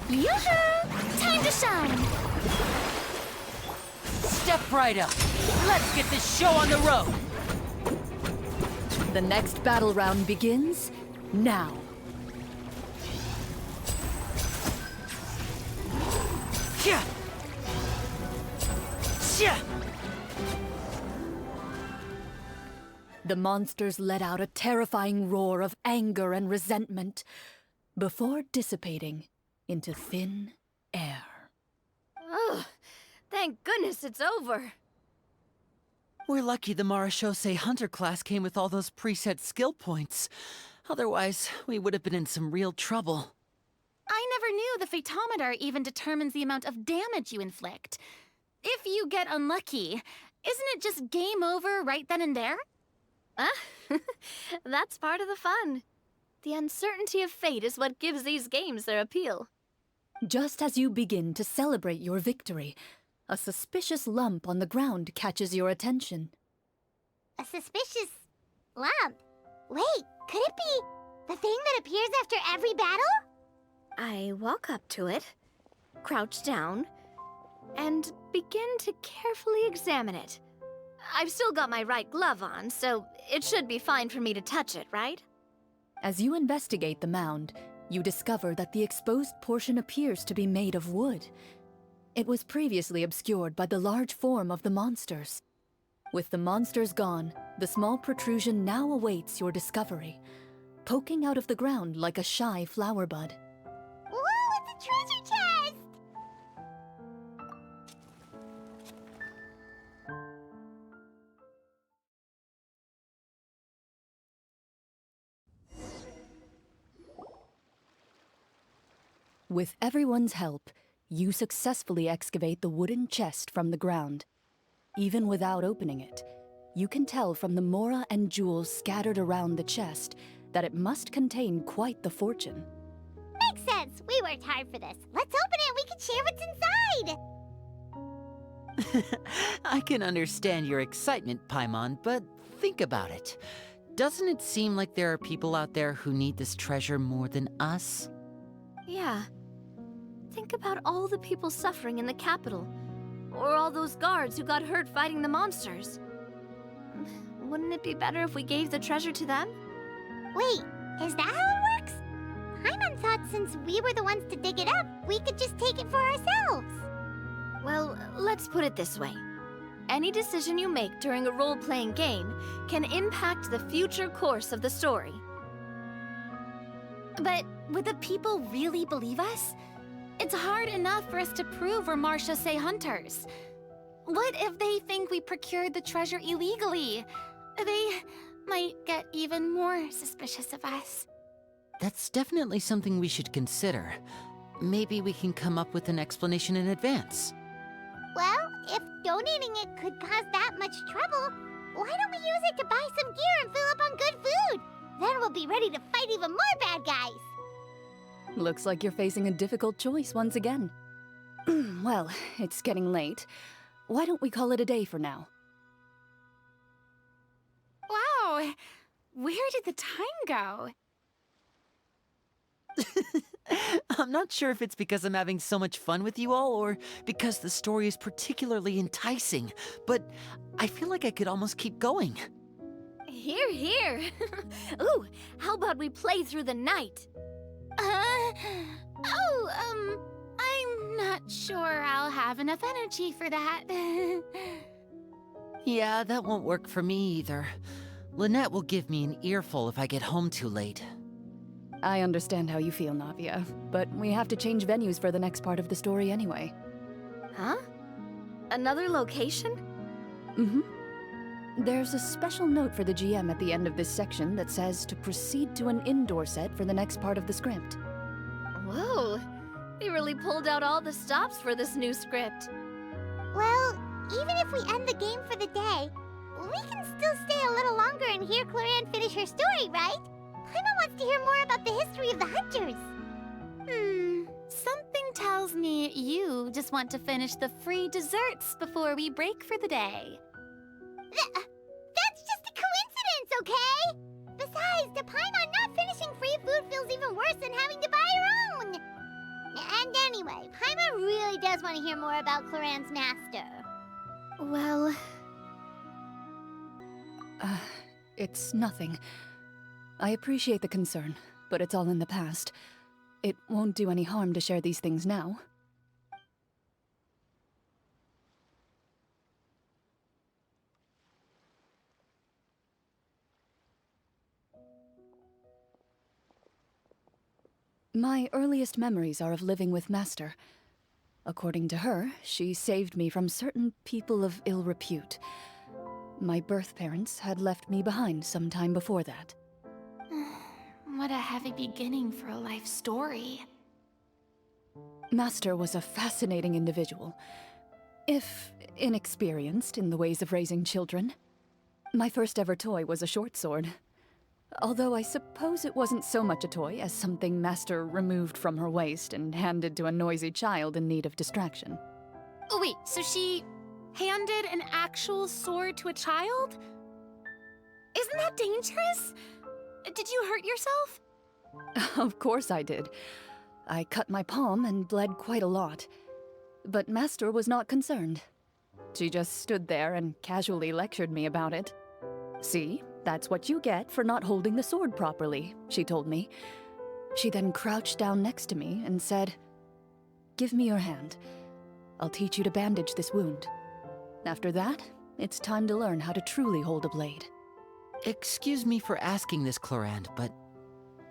Yoo-hoo! Time to shine! Step right up. Let's get this show on the road. The next battle round begins now. Yeah. Yeah. The monsters let out a terrifying roar of anger and resentment before dissipating into thin air. Ugh, thank goodness it's over. We're lucky the Marashose Hunter class came with all those preset skill points. Otherwise, we would have been in some real trouble. I never knew the photometer even determines the amount of damage you inflict. If you get unlucky, isn't it just game over right then and there? That's part of the fun. The uncertainty of fate is what gives these games their appeal. Just as you begin to celebrate your victory, a suspicious lump on the ground catches your attention. A suspicious lump. Wait, could it be the thing that appears after every battle? I walk up to it, crouch down, and begin to carefully examine it. I've still got my right glove on, so it should be fine for me to touch it, right? As you investigate the mound, you discover that the exposed portion appears to be made of wood. It was previously obscured by the large form of the monsters. With the monsters gone, the small protrusion now awaits your discovery, poking out of the ground like a shy flower bud. Whoa, it's a treasure chest! With everyone's help, you successfully excavate the wooden chest from the ground. Even without opening it, you can tell from the mora and jewels scattered around the chest that it must contain quite the fortune. Makes sense. We worked hard for this. Let's open it and we can share what's inside! I can understand your excitement, Paimon, but think about it. Doesn't it seem like there are people out there who need this treasure more than us? Yeah. Think about all the people suffering in the capital, or all those guards who got hurt fighting the monsters. Wouldn't it be better if we gave the treasure to them? Wait, is that how it works? Paimon thought since we were the ones to dig it up, we could just take it for ourselves. Well, let's put it this way. Any decision you make during a role-playing game can impact the future course of the story. But would the people really believe us? It's hard enough for us to prove we're Marcia Say hunters. What if they think we procured the treasure illegally? They might get even more suspicious of us. That's definitely something we should consider. Maybe we can come up with an explanation in advance. Well, if donating it could cause that much trouble, why don't we use it to buy some gear and fill up on good food? Then we'll be ready to fight even more bad guys. Looks like you're facing a difficult choice once again. Well, it's getting late. Why don't we call it a day for now? Wow, where did the time go? I'm not sure if it's because I'm having so much fun with you all or because the story is particularly enticing, but I feel like I could almost keep going. Here, here. Ooh, how about we play through the night? I'm not sure I'll have enough energy for that. Yeah, that won't work for me either. Lynette will give me an earful if I get home too late. I understand how you feel, Navia, but we have to change venues for the next part of the story anyway. Huh? Another location? Mm-hmm. There's a special note for the GM at the end of this section that says to proceed to an indoor set for the next part of the script. Whoa, they really pulled out all the stops for this new script. Well, even if we end the game for the day, we can still stay a little longer and hear Clorinde finish her story, right? Paimon wants to hear more about the history of the hunters. Something tells me you just want to finish the free desserts before we break for the day. That's just a coincidence, okay? Besides, to Paimon, not finishing free food feels even worse than having to buy her own. And anyway, Paimon really does want to hear more about Clorinde's master. Well... It's nothing. I appreciate the concern, but it's all in the past. It won't do any harm to share these things now. My earliest memories are of living with Master. According to her, she saved me from certain people of ill repute. My birth parents had left me behind some time before that. What a heavy beginning for a life story. Master was a fascinating individual, if inexperienced in the ways of raising children. My first ever toy was a short sword. Although I suppose it wasn't so much a toy as something Master removed from her waist and handed to a noisy child in need of distraction. Oh wait, so she handed an actual sword to a child? Isn't that dangerous? Did you hurt yourself? Of course I did. I cut my palm and bled quite a lot. But Master was not concerned. She just stood there and casually lectured me about it. See, that's what you get for not holding the sword properly, she told me. She then crouched down next to me and said, "Give me your hand. I'll teach you to bandage this wound. After that, it's time to learn how to truly hold a blade." Excuse me for asking this, Clorinde, but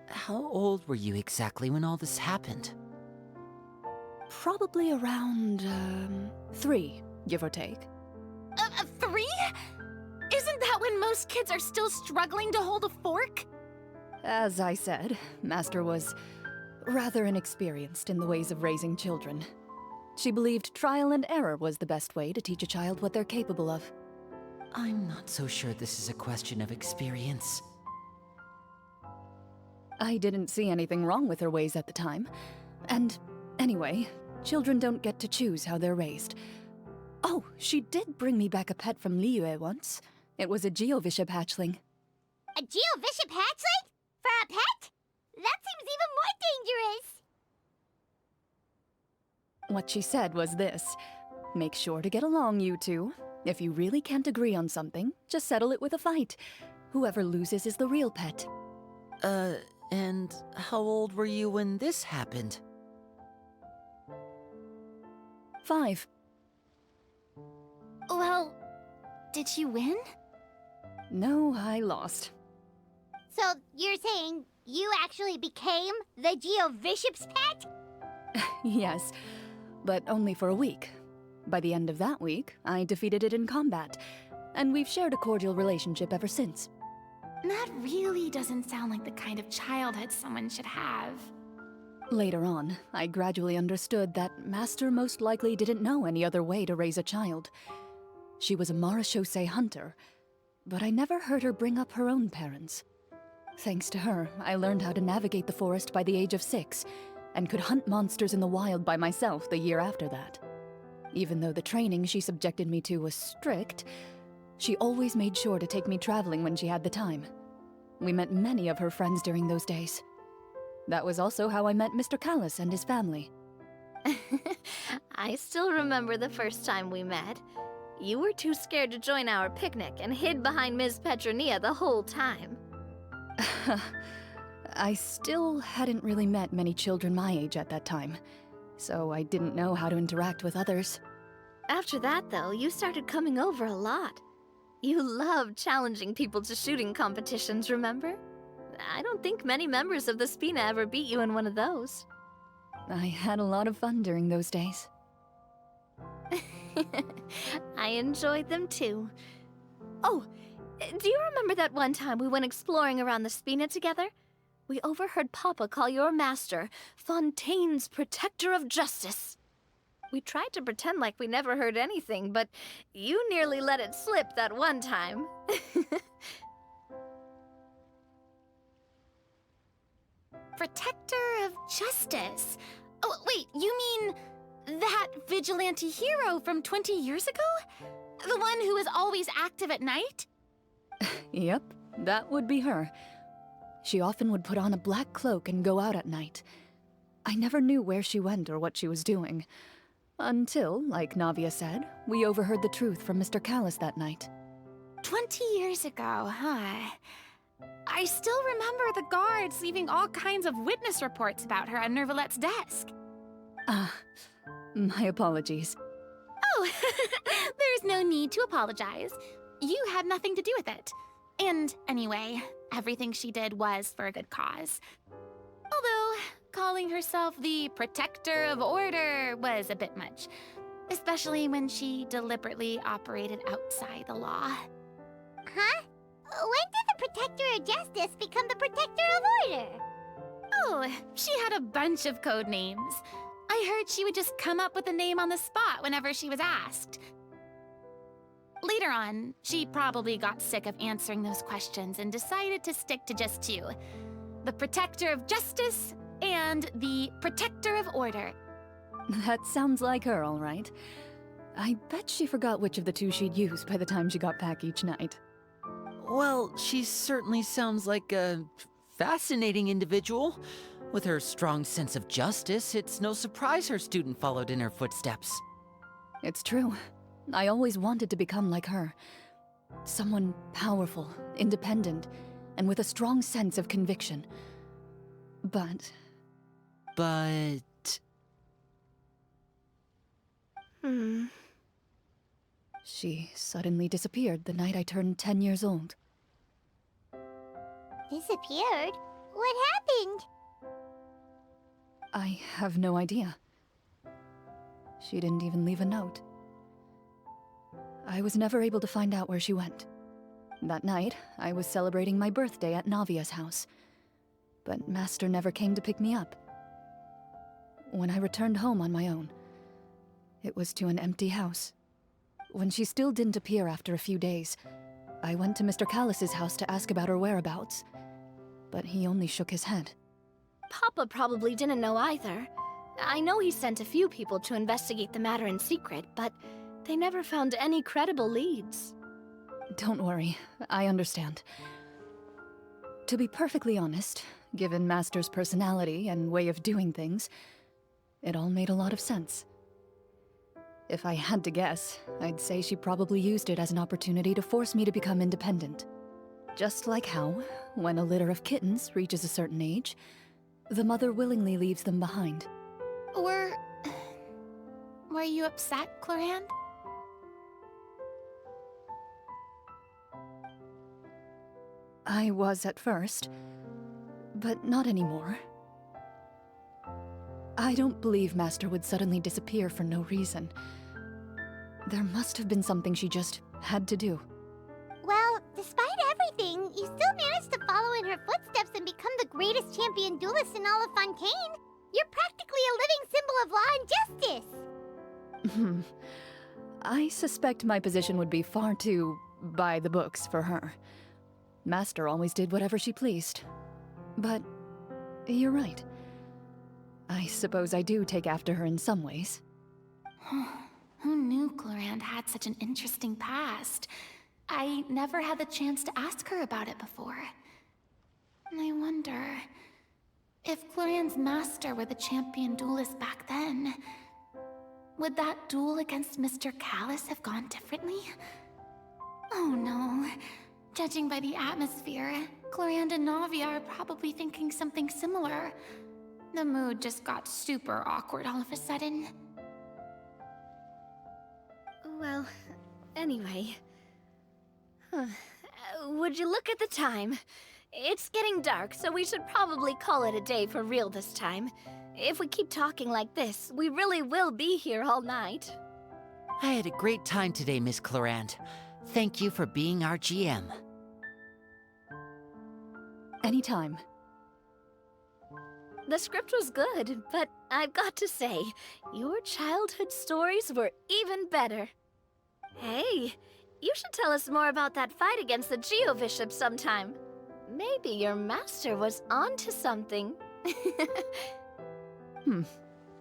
how old were you exactly when all this happened? Probably around, 3, give or take. 3? Isn't that when most kids are still struggling to hold a fork? As I said, Master was rather inexperienced in the ways of raising children. She believed trial and error was the best way to teach a child what they're capable of. I'm not so sure this is a question of experience. I didn't see anything wrong with her ways at the time. And anyway, children don't get to choose how they're raised. Oh, she did bring me back a pet from Liyue once. It was a Geovishap hatchling. A Geovishap hatchling? For a pet? That seems even more dangerous. What she said was this: make sure to get along, you two. If you really can't agree on something, just settle it with a fight. Whoever loses is the real pet. And how old were you when this happened? 5. Well, did you win? No, I lost. So you're saying you actually became the Geovishop's pet? Yes, but only for a week. By the end of that week, I defeated it in combat, and we've shared a cordial relationship ever since. That really doesn't sound like the kind of childhood someone should have. Later on, I gradually understood that Master most likely didn't know any other way to raise a child. She was a marechaussee hunter, but I never heard her bring up her own parents. Thanks to her, I learned how to navigate the forest by the age of 6, and could hunt monsters in the wild by myself the year after that. Even though the training she subjected me to was strict, she always made sure to take me traveling when she had the time. We met many of her friends during those days. That was also how I met Mr. Callis and his family. I still remember the first time we met. You were too scared to join our picnic and hid behind Ms. Petronia the whole time. I still hadn't really met many children my age at that time, so I didn't know how to interact with others. After that, though, you started coming over a lot. You loved challenging people to shooting competitions, remember? I don't think many members of the Spina ever beat you in one of those. I had a lot of fun during those days. I enjoyed them too. Oh, do you remember that one time we went exploring around the Spina together? We overheard Papa call your master Fontaine's Protector of Justice. We tried to pretend like we never heard anything, but you nearly let it slip that one time. Protector of Justice? Oh, wait, you mean that vigilante hero from 20 years ago? The one who was always active at night? Yep, that would be her. She often would put on a black cloak and go out at night. I never knew where she went or what she was doing. Until, like Navia said, we overheard the truth from Mr. Callis that night. 20 years ago, huh? I still remember the guards leaving all kinds of witness reports about her on Nervalette's desk. My apologies. Oh, there's no need to apologize. You had nothing to do with it. And anyway, everything she did was for a good cause. Although, calling herself the Protector of Order was a bit much. Especially when she deliberately operated outside the law. Huh? When did the Protector of Justice become the Protector of Order? Oh, she had a bunch of code names. I heard she would just come up with a name on the spot whenever she was asked. Later on, she probably got sick of answering those questions and decided to stick to just 2. The Protector of Justice and the Protector of Order. That sounds like her, all right. I bet she forgot which of the 2 she'd use by the time she got back each night. Well, she certainly sounds like a fascinating individual. With her strong sense of justice, it's no surprise her student followed in her footsteps. It's true. I always wanted to become like her. Someone powerful, independent, and with a strong sense of conviction. But... She suddenly disappeared the night I turned 10 years old. Disappeared? What happened? I have no idea. She didn't even leave a note. I was never able to find out where she went. That night, I was celebrating my birthday at Navia's house, but Master never came to pick me up. When I returned home on my own, it was to an empty house. When she still didn't appear after a few days, I went to Mr. Callis's house to ask about her whereabouts, but he only shook his head. Papa probably didn't know either. I know he sent a few people to investigate the matter in secret, but they never found any credible leads. Don't worry, I understand. To be perfectly honest, given Master's personality and way of doing things, it all made a lot of sense. If I had to guess, I'd say she probably used it as an opportunity to force me to become independent. Just like how, when a litter of kittens reaches a certain age, the mother willingly leaves them behind. Were you upset, Clorinde? I was at first, but not anymore. I don't believe Master would suddenly disappear for no reason. There must have been something she just had to do. Well, despite everything, you still managed to follow in her footsteps and become the greatest champion duelist in all of Fontaine. You're practically a living symbol of law and justice. I suspect my position would be far too by the books for her. Master always did whatever she pleased. But you're right. I suppose I do take after her in some ways. Who knew Clorinde had such an interesting past? I never had the chance to ask her about it before. I wonder if Clorinde's master were the champion duelist back then, would that duel against Mr. Callus have gone differently? Oh no. Judging by the atmosphere, Clorinde and Navia are probably thinking something similar. The mood just got super awkward all of a sudden. Well, anyway. Would you look at the time? It's getting dark, so we should probably call it a day for real this time. If we keep talking like this, we really will be here all night. I had a great time today, Miss Clorinde. Thank you for being our GM. Anytime. The script was good, but I've got to say, your childhood stories were even better. Hey, you should tell us more about that fight against the Geo-Bishop sometime. Maybe your master was onto something.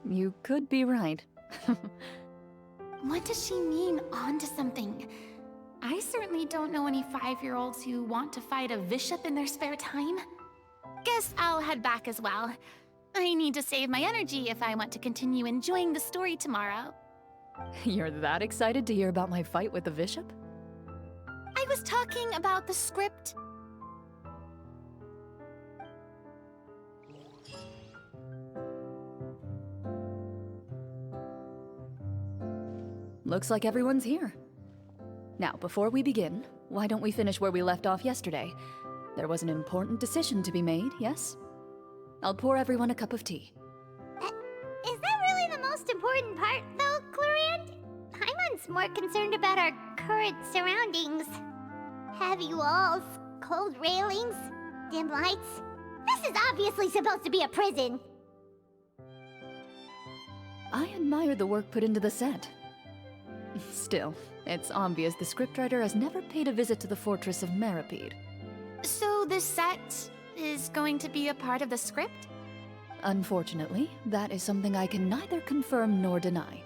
You could be right. What does she mean, onto something? I certainly don't know any 5-year-olds who want to fight a bishop in their spare time. Guess I'll head back as well. I need to save my energy if I want to continue enjoying the story tomorrow. You're that excited to hear about my fight with the bishop? I was talking about the script. Looks like everyone's here. Now, before we begin, why don't we finish where we left off yesterday? There was an important decision to be made, yes? I'll pour everyone a cup of tea. Is that really the most important part, though, Clorinde? Paimon's more concerned about our current surroundings. Heavy walls, cold railings, dim lights. This is obviously supposed to be a prison. I admire the work put into the set. Still, it's obvious the scriptwriter has never paid a visit to the fortress of Meripede. So this set is going to be a part of the script? Unfortunately, that is something I can neither confirm nor deny.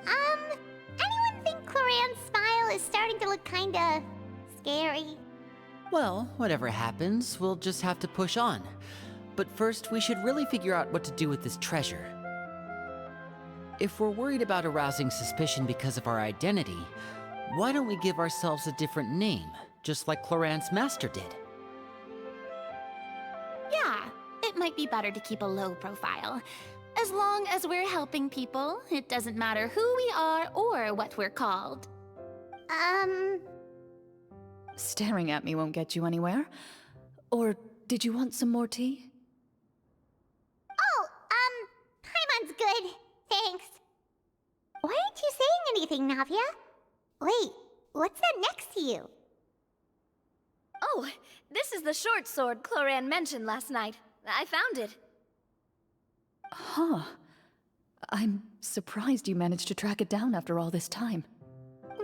Anyone think Clorinde's smile is starting to look kinda scary? Well, whatever happens, we'll just have to push on. But first, we should really figure out what to do with this treasure. If we're worried about arousing suspicion because of our identity, why don't we give ourselves a different name, just like Clorinde's master did? Yeah, it might be better to keep a low profile. As long as we're helping people, it doesn't matter who we are or what we're called. Staring at me won't get you anywhere. Or did you want some more tea? Oh, Paimon's good. Thanks. Why aren't you saying anything, Navia? Wait, what's that next to you? Oh, this is the short sword Clorinde mentioned last night. I found it. Huh. I'm surprised you managed to track it down after all this time.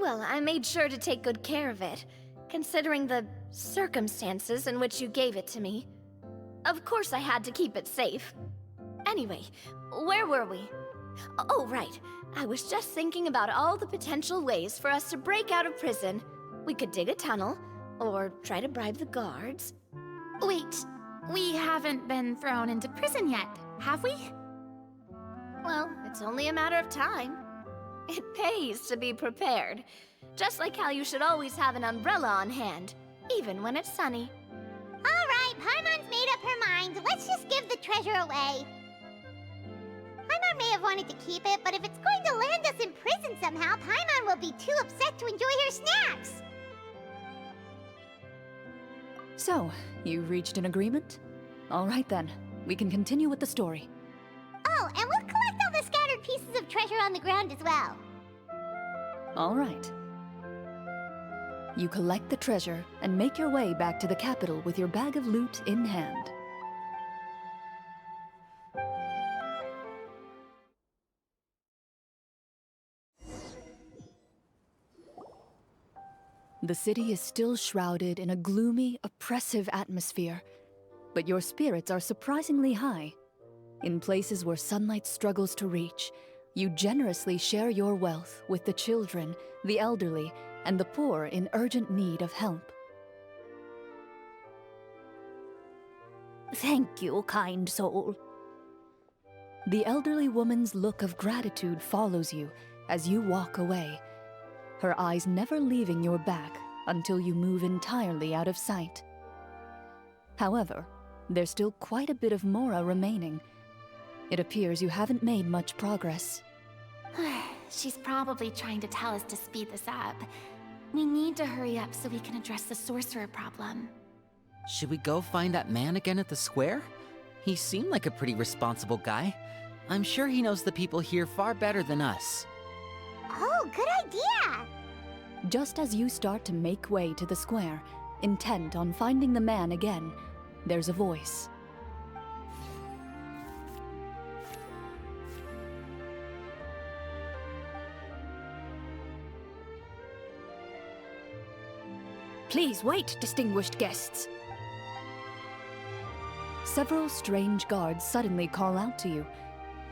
Well, I made sure to take good care of it, considering the circumstances in which you gave it to me. Of course I had to keep it safe. Anyway, where were we? Oh, right. I was just thinking about all the potential ways for us to break out of prison. We could dig a tunnel, or try to bribe the guards. Wait, we haven't been thrown into prison yet, have we? Well, it's only a matter of time. It pays to be prepared. Just like how you should always have an umbrella on hand, even when it's sunny. All right, Paimon's made up her mind. Let's just give the treasure away. Paimon may have wanted to keep it, but if it's going to land us in prison somehow, Paimon will be too upset to enjoy her snacks. So, you reached an agreement? All right then, we can continue with the story. Oh, and we'll collect all the scattered pieces of treasure on the ground as well. All right. You collect the treasure and make your way back to the capital with your bag of loot in hand. The city is still shrouded in a gloomy, oppressive atmosphere, but your spirits are surprisingly high. In places where sunlight struggles to reach, you generously share your wealth with the children, the elderly, and the poor in urgent need of help. Thank you, kind soul. The elderly woman's look of gratitude follows you as you walk away, her eyes never leaving your back until you move entirely out of sight. However, there's still quite a bit of Mora remaining. It appears you haven't made much progress. She's probably trying to tell us to speed this up. We need to hurry up so we can address the sorcerer problem. Should we go find that man again at the square? He seemed like a pretty responsible guy. I'm sure he knows the people here far better than us. Oh, good idea! Just as you start to make way to the square, intent on finding the man again, there's a voice. Please wait, distinguished guests. Several strange guards suddenly call out to you.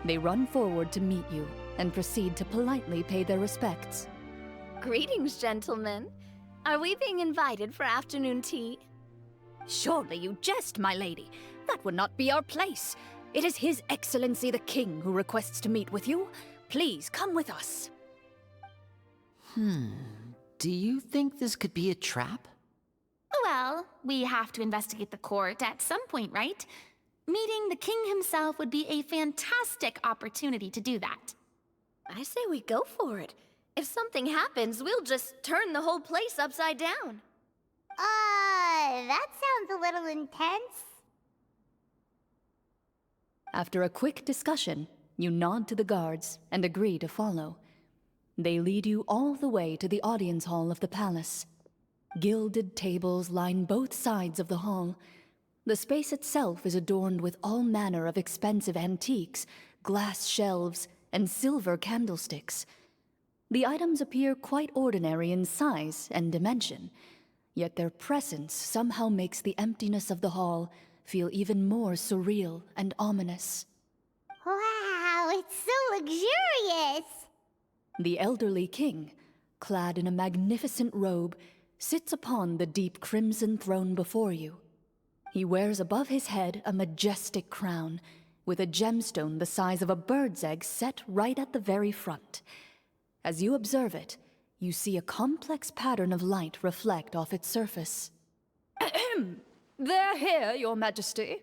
They run forward to meet you and proceed to politely pay their respects. Greetings, gentlemen. Are we being invited for afternoon tea? Surely you jest, my lady. That would not be our place. It is His Excellency the King who requests to meet with you. Please come with us. Do you think this could be a trap? Well, we have to investigate the court at some point, right? Meeting the king himself would be a fantastic opportunity to do that. I say we go for it. If something happens, we'll just turn the whole place upside down. That sounds a little intense. After a quick discussion, you nod to the guards and agree to follow. They lead you all the way to the audience hall of the palace. Gilded tables line both sides of the hall. The space itself is adorned with all manner of expensive antiques, glass shelves, and silver candlesticks. The items appear quite ordinary in size and dimension, yet their presence somehow makes the emptiness of the hall feel even more surreal and ominous. Wow, it's so luxurious! The elderly king, clad in a magnificent robe, sits upon the deep crimson throne before you. He wears above his head a majestic crown, with a gemstone the size of a bird's egg set right at the very front. As you observe it, you see a complex pattern of light reflect off its surface. They're here, Your Majesty.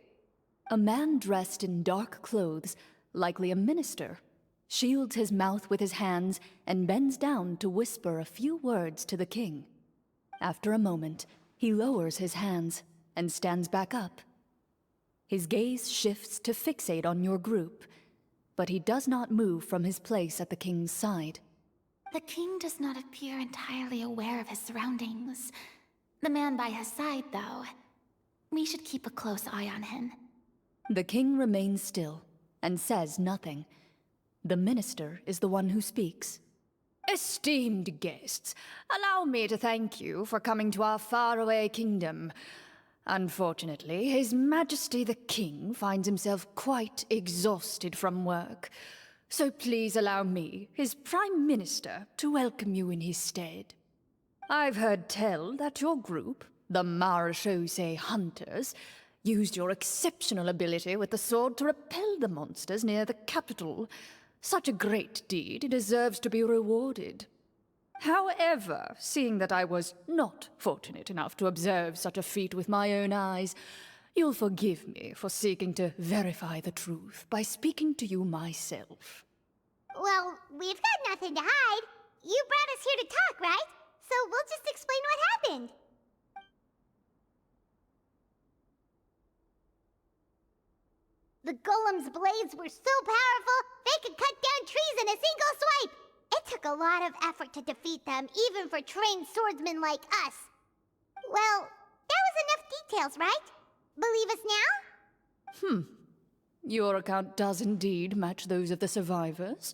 A man dressed in dark clothes, likely a minister, shields his mouth with his hands and bends down to whisper a few words to the king. After a moment, he lowers his hands and stands back up. His gaze shifts to fixate on your group, but he does not move from his place at the king's side. The king does not appear entirely aware of his surroundings. The man by his side, though, we should keep a close eye on him. The king remains still and says nothing. The minister is the one who speaks. Esteemed guests, allow me to thank you for coming to our faraway kingdom. Unfortunately, His Majesty the King finds himself quite exhausted from work. So please allow me, his Prime Minister, to welcome you in his stead. I've heard tell that your group, the Marechaussee Hunters, used your exceptional ability with the sword to repel the monsters near the capital. Such a great deed deserves to be rewarded. However, seeing that I was not fortunate enough to observe such a feat with my own eyes, you'll forgive me for seeking to verify the truth by speaking to you myself. Well, we've got nothing to hide. You brought us here to talk, right? So we'll just explain what happened. The golem's blades were so powerful, they could cut down trees in a single swipe. It took a lot of effort to defeat them, even for trained swordsmen like us. Well, that was enough details, right? Believe us now? Your account does indeed match those of the survivors.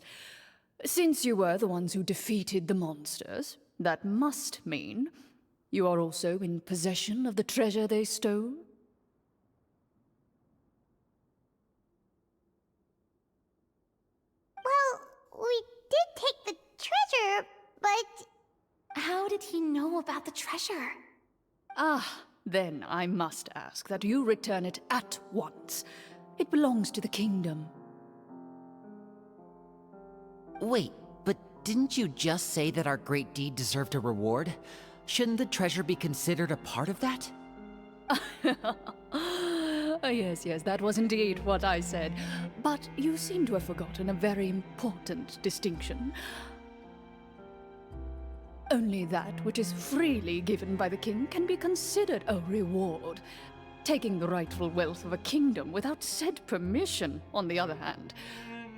Since you were the ones who defeated the monsters, that must mean you are also in possession of the treasure they stole? Well, we did take the treasure, but... How did he know about the treasure? Then I must ask that you return it at once. It belongs to the kingdom. Wait, but didn't you just say that our great deed deserved a reward? Shouldn't the treasure be considered a part of that? Yes, that was indeed what I said. But you seem to have forgotten a very important distinction. Only that which is freely given by the king can be considered a reward. Taking the rightful wealth of a kingdom without said permission, on the other hand,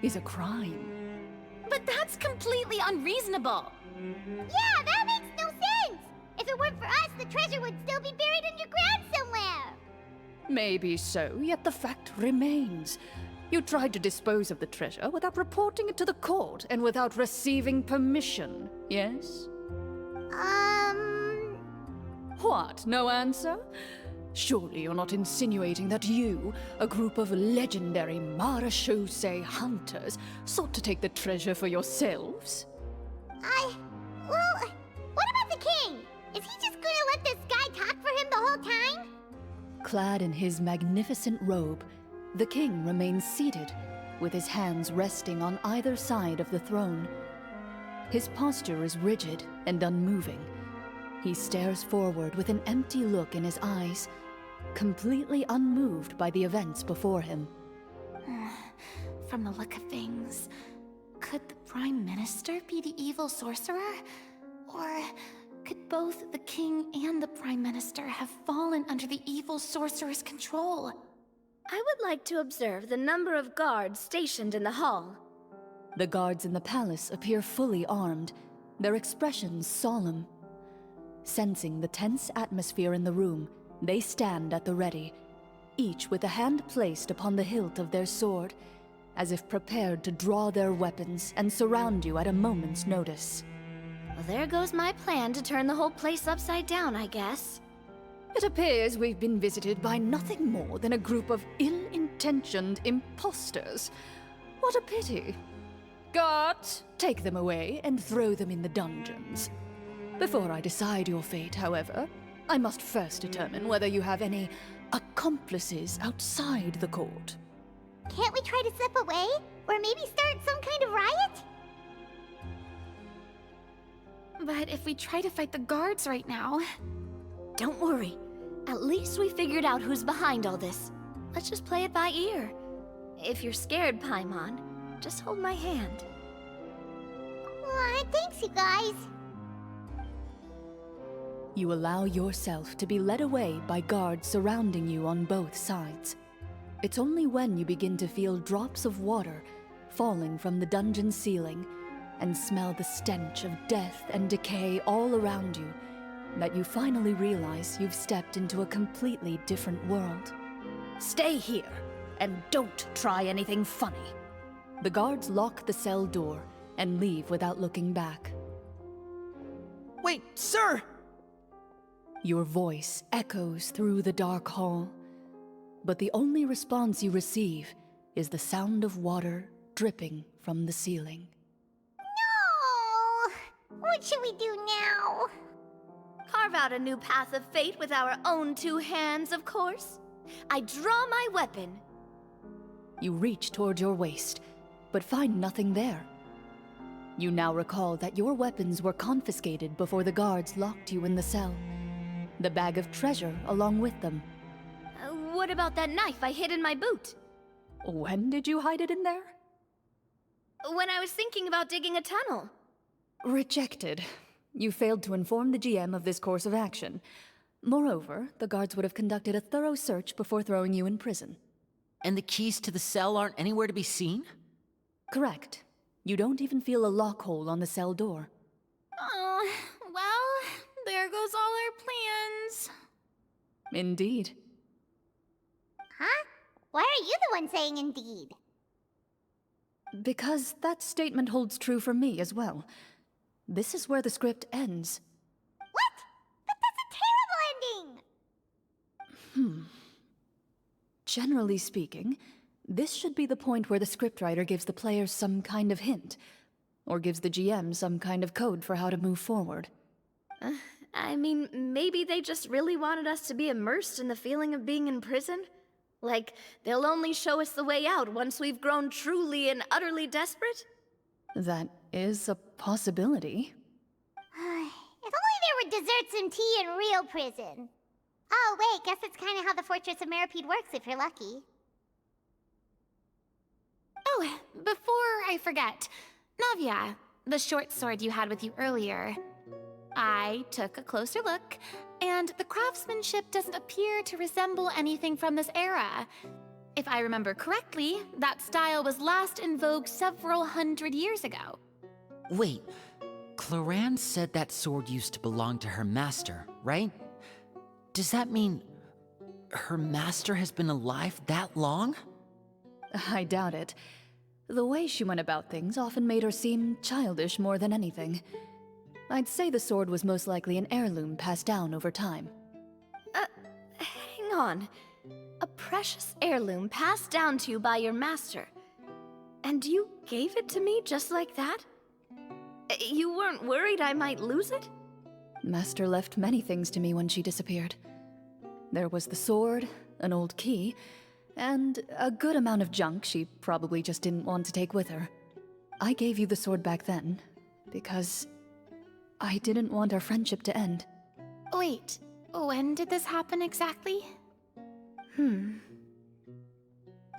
is a crime. But that's completely unreasonable. Yeah, that makes no sense! If it weren't for us, the treasure would still be buried underground somewhere! Maybe so, yet the fact remains. You tried to dispose of the treasure without reporting it to the court and without receiving permission, yes? What, no answer? Surely you're not insinuating that you, a group of legendary marechaussee hunters, sought to take the treasure for yourselves? Well, what about the king? Is he just gonna let this guy talk for him the whole time? Clad in his magnificent robe, the king remains seated, with his hands resting on either side of the throne. His posture is rigid and unmoving. He stares forward with an empty look in his eyes, completely unmoved by the events before him. From the look of things, could the Prime Minister be the evil sorcerer? Or could both the King and the Prime Minister have fallen under the evil sorcerer's control? I would like to observe the number of guards stationed in the hall. The guards in the palace appear fully armed, their expressions solemn. Sensing the tense atmosphere in the room, they stand at the ready, each with a hand placed upon the hilt of their sword, as if prepared to draw their weapons and surround you at a moment's notice. Well, there goes my plan to turn the whole place upside down, I guess. It appears we've been visited by nothing more than a group of ill-intentioned imposters. What a pity. Guards, take them away and throw them in the dungeons. Before I decide your fate, however, I must first determine whether you have any accomplices outside the court. Can't we try to slip away? Or maybe start some kind of riot? But if we try to fight the guards right now... Don't worry. At least we figured out who's behind all this. Let's just play it by ear. If you're scared, Paimon, just hold my hand. Aw, thanks, you guys. You allow yourself to be led away by guards surrounding you on both sides. It's only when you begin to feel drops of water falling from the dungeon ceiling and smell the stench of death and decay all around you that you finally realize you've stepped into a completely different world. Stay here, and don't try anything funny. The guards lock the cell door and leave without looking back. Wait, sir! Your voice echoes through the dark hall, but the only response you receive is the sound of water dripping from the ceiling. No! What should we do now? Carve out a new path of fate with our own two hands, of course. I draw my weapon. You reach toward your waist, but find nothing there. You now recall that your weapons were confiscated before the guards locked you in the cell. The bag of treasure along with them. What about that knife I hid in my boot? When did you hide it in there? When I was thinking about digging a tunnel. Rejected. You failed to inform the GM of this course of action. Moreover, the guards would have conducted a thorough search before throwing you in prison. And the keys to the cell aren't anywhere to be seen? Correct. You don't even feel a lock hole on the cell door. Oh, well, there goes all our plans. Indeed. Huh? Why are you the one saying indeed? Because that statement holds true for me as well. This is where the script ends. What? But that's a terrible ending! Generally speaking, this should be the point where the scriptwriter gives the players some kind of hint, or gives the GM some kind of code for how to move forward. I mean, maybe they just really wanted us to be immersed in the feeling of being in prison? Like, they'll only show us the way out once we've grown truly and utterly desperate? That is a possibility. If only there were desserts and tea in real prison. Oh, wait, guess it's kind of how the Fortress of Meripede works if you're lucky. Oh, before I forget, Navia, the short sword you had with you earlier. I took a closer look, and the craftsmanship doesn't appear to resemble anything from this era. If I remember correctly, that style was last in vogue several hundred years ago. Wait, Clorinde said that sword used to belong to her master, right? Does that mean her master has been alive that long? I doubt it. The way she went about things often made her seem childish more than anything. I'd say the sword was most likely an heirloom passed down over time. Hang on. A precious heirloom passed down to you by your master. And you gave it to me just like that? You weren't worried I might lose it? Master left many things to me when she disappeared. There was the sword, an old key, and a good amount of junk she probably just didn't want to take with her. I gave you the sword back then, because I didn't want our friendship to end. Wait, when did this happen exactly?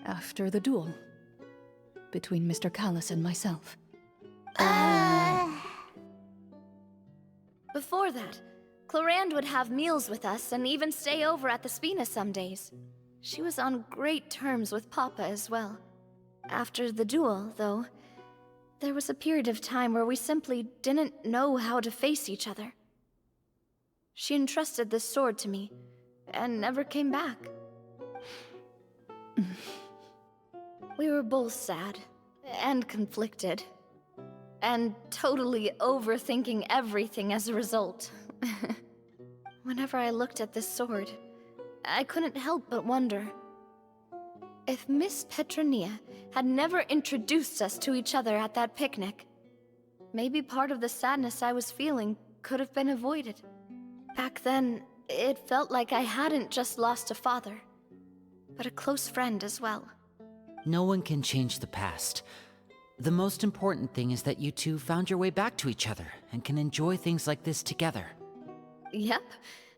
After the duel. Between Mr. Callis and myself. Before that, Clorinde would have meals with us and even stay over at the Spina some days. She was on great terms with Papa as well. After the duel, though, there was a period of time where we simply didn't know how to face each other. She entrusted this sword to me, and never came back. We were both sad, and conflicted, and totally overthinking everything as a result. Whenever I looked at this sword, I couldn't help but wonder if Miss Petronia had never introduced us to each other at that picnic. Maybe part of the sadness I was feeling could have been avoided. Back then, it felt like I hadn't just lost a father, but a close friend as well. No one can change the past. The most important thing is that you two found your way back to each other and can enjoy things like this together. Yep,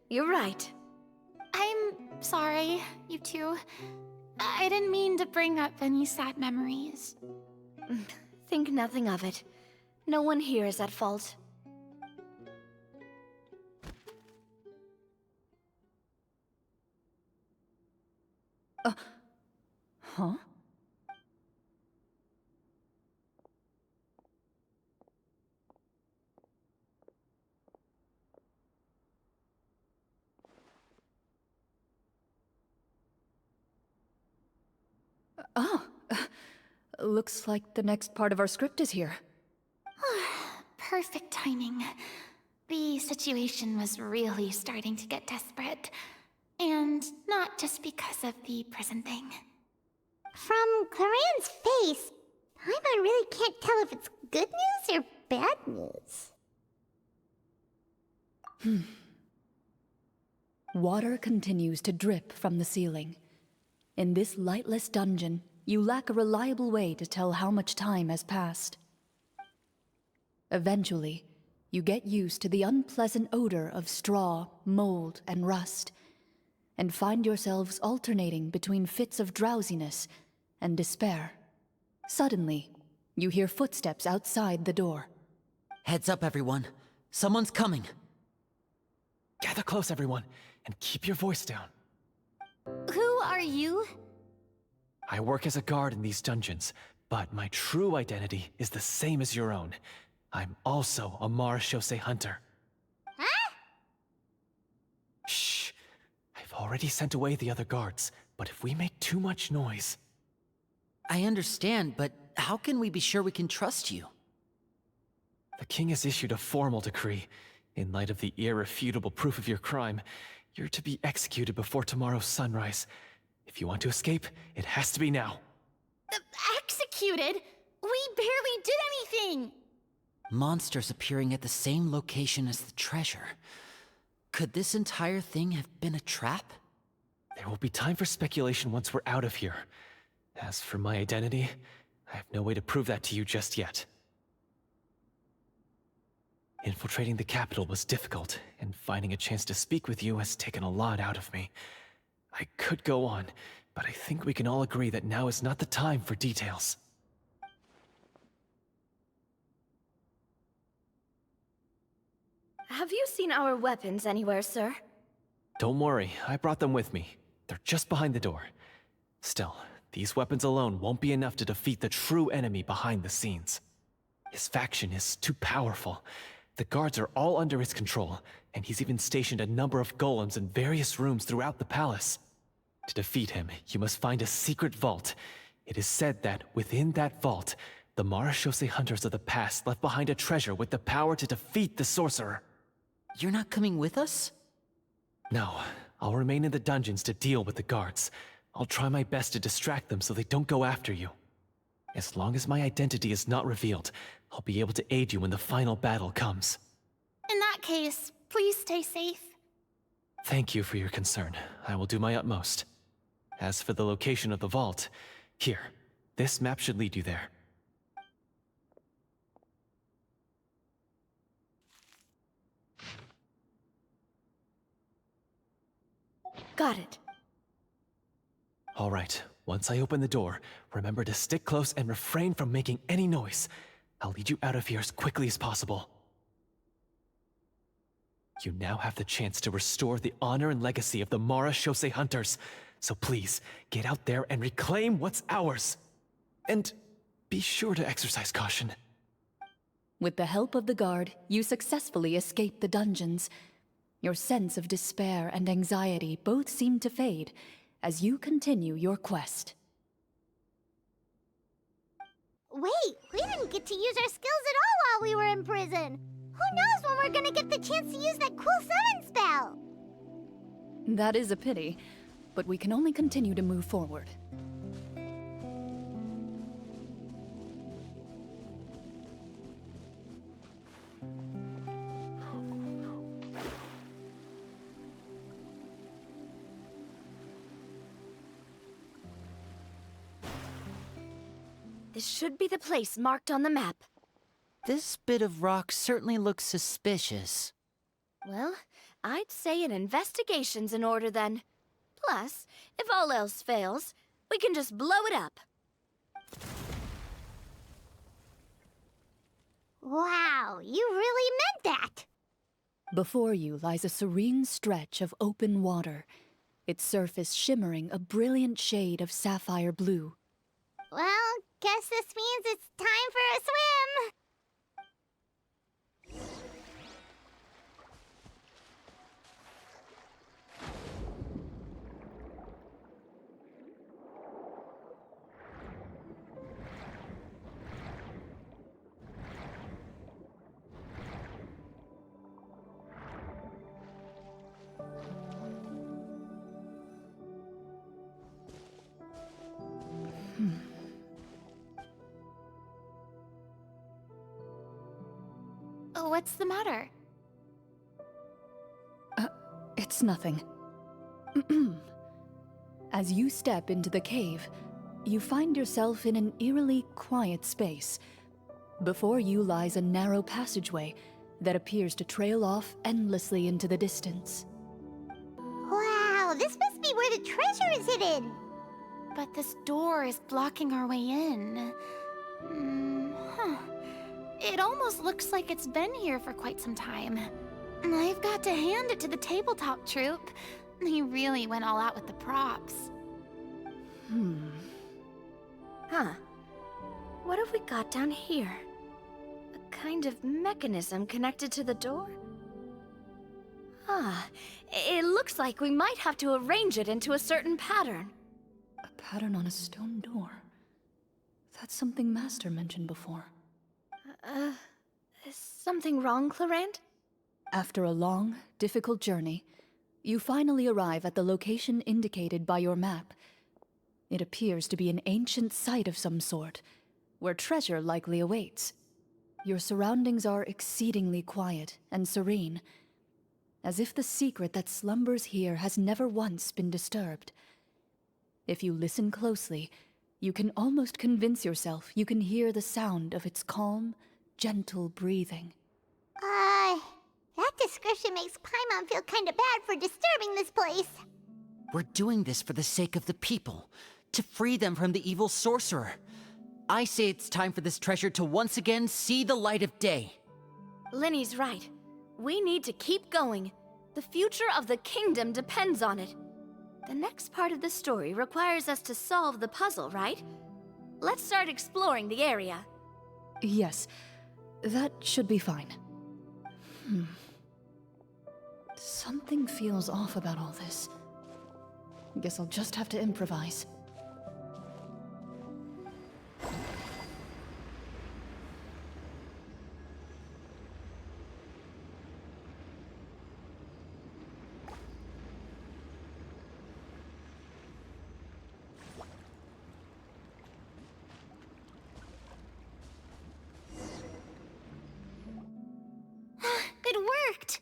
you're right. I'm sorry, you two. I didn't mean to bring up any sad memories. Think nothing of it. No one here is at fault. Huh? Looks like the next part of our script is here. Perfect timing. The situation was really starting to get desperate. And not just because of the prison thing. From Clorinde's face, Paimon really can't tell if it's good news or bad news. Water continues to drip from the ceiling. In this lightless dungeon, you lack a reliable way to tell how much time has passed. Eventually, you get used to the unpleasant odor of straw, mold, and rust, and find yourselves alternating between fits of drowsiness and despair. Suddenly, you hear footsteps outside the door. Heads up, everyone. Someone's coming. Gather close, everyone, and keep your voice down. Who are you? I work as a guard in these dungeons, but my true identity is the same as your own. I'm also a marechaussee hunter. Huh? Shh. I've already sent away the other guards, but if we make too much noise... I understand, but how can we be sure we can trust you? The king has issued a formal decree. In light of the irrefutable proof of your crime, you're to be executed before tomorrow's sunrise. If you want to escape, it has to be now. Executed? We barely did anything! Monsters appearing at the same location as the treasure. Could this entire thing have been a trap? There will be time for speculation once we're out of here. As for my identity, I have no way to prove that to you just yet. Infiltrating the capital was difficult, and finding a chance to speak with you has taken a lot out of me. I could go on, but I think we can all agree that now is not the time for details. Have you seen our weapons anywhere, sir? Don't worry, I brought them with me. They're just behind the door. Still, these weapons alone won't be enough to defeat the true enemy behind the scenes. His faction is too powerful. The guards are all under his control, and he's even stationed a number of golems in various rooms throughout the palace. To defeat him, you must find a secret vault. It is said that within that vault, the marechaussee hunters of the past left behind a treasure with the power to defeat the sorcerer. You're not coming with us? No, I'll remain in the dungeons to deal with the guards. I'll try my best to distract them so they don't go after you. As long as my identity is not revealed, I'll be able to aid you when the final battle comes. In that case, please stay safe. Thank you for your concern. I will do my utmost. As for the location of the vault, here, this map should lead you there. Got it. All right, once I open the door, remember to stick close and refrain from making any noise. I'll lead you out of here as quickly as possible. You now have the chance to restore the honor and legacy of the marechaussee hunters. So please, get out there and reclaim what's ours. And be sure to exercise caution. With the help of the guard, you successfully escape the dungeons. Your sense of despair and anxiety both seem to fade as you continue your quest. Wait, we didn't get to use our skills at all while we were in prison. Who knows when we're gonna get the chance to use that cool summon spell? That is a pity, but we can only continue to move forward. This should be the place marked on the map. This bit of rock certainly looks suspicious. Well, I'd say an investigation's in order then. Plus, if all else fails, we can just blow it up. Wow, you really meant that! Before you lies a serene stretch of open water, its surface shimmering a brilliant shade of sapphire blue. Well, guess this means it's time for a swim! What's the matter? It's nothing. As you step into the cave, you find yourself in an eerily quiet space. Before you lies a narrow passageway that appears to trail off endlessly into the distance. Wow, this must be where the treasure is hidden. But this door is blocking our way in. It almost looks like it's been here for quite some time. I've got to hand it to the tabletop troupe. They really went all out with the props. Huh. What have we got down here? A kind of mechanism connected to the door? Ah, it looks like we might have to arrange it into a certain pattern. A pattern on a stone door. That's something Master mentioned before. Is something wrong, Clorinde? After a long, difficult journey, you finally arrive at the location indicated by your map. It appears to be an ancient site of some sort, where treasure likely awaits. Your surroundings are exceedingly quiet and serene, as if the secret that slumbers here has never once been disturbed. If you listen closely, you can almost convince yourself you can hear the sound of its calm, gentle breathing. That description makes Paimon feel kinda bad for disturbing this place. We're doing this for the sake of the people, to free them from the evil sorcerer. I say it's time for this treasure to once again see the light of day. Linny's right. We need to keep going. The future of the kingdom depends on it. The next part of the story requires us to solve the puzzle, right? Let's start exploring the area. Yes, that should be fine. Something feels off about all this. Guess I'll just have to improvise. It worked!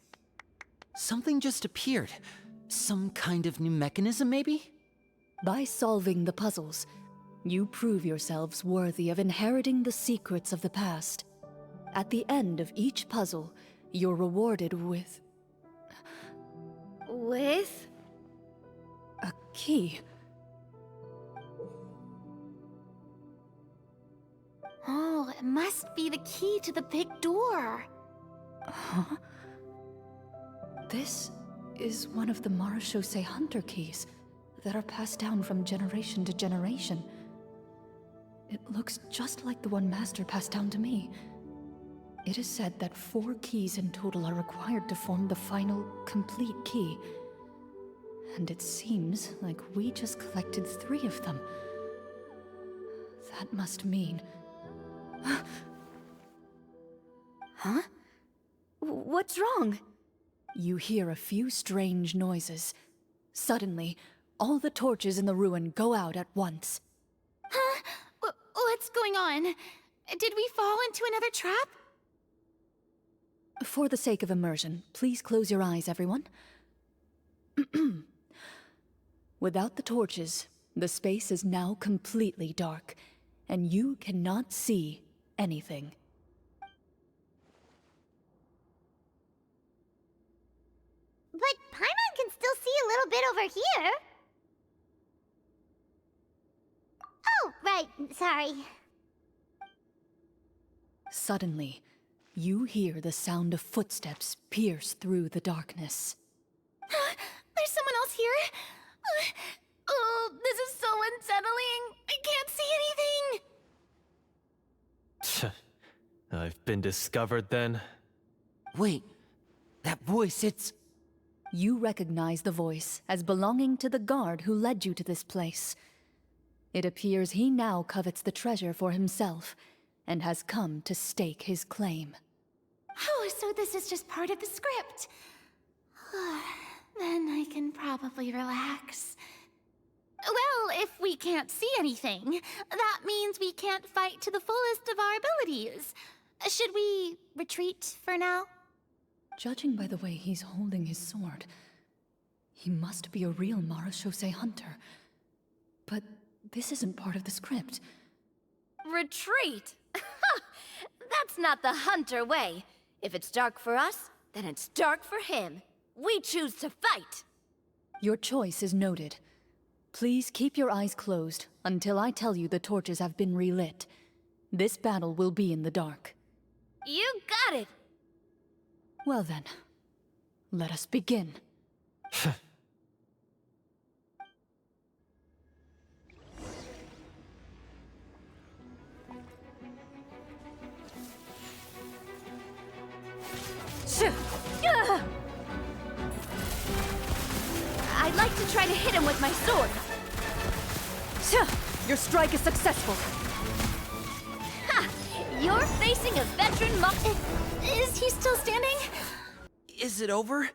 Something just appeared. Some kind of new mechanism, maybe? By solving the puzzles, you prove yourselves worthy of inheriting the secrets of the past. At the end of each puzzle, you're rewarded with With? a key. Oh, it must be the key to the big door. Huh? This is one of the Marechaussee Hunter keys that are passed down from generation to generation. It looks just like the one Master passed down to me. It is said that 4 keys in total are required to form the final, complete key. And it seems like we just collected 3 of them. That must mean... Huh? What's wrong? You hear a few strange noises. Suddenly, all the torches in the ruin go out at once. Huh? What's going on? Did we fall into another trap? For the sake of immersion, please close your eyes, everyone. Without the torches, the space is now completely dark, and you cannot see anything. But Paimon can still see a little bit over here. Oh, right, sorry. Suddenly, you hear the sound of footsteps pierce through the darkness. There's someone else here? Oh, this is so unsettling. I can't see anything. I've been discovered then. Wait, that voice, it's... You recognize the voice as belonging to the guard who led you to this place. It appears he now covets the treasure for himself, and has come to stake his claim. Oh, so this is just part of the script. Then I can probably relax. Well, if we can't see anything, that means we can't fight to the fullest of our abilities. Should we retreat for now? Judging by the way he's holding his sword, he must be a real Marechaussee hunter. But this isn't part of the script. Retreat? That's not the hunter way. If it's dark for us, then it's dark for him. We choose to fight. Your choice is noted. Please keep your eyes closed until I tell you the torches have been relit. This battle will be in the dark. You got it! Well then, let us begin. I'd like to try to hit him with my sword. Your strike is successful. Ha! You're facing a veteran Is he still standing? Is it over?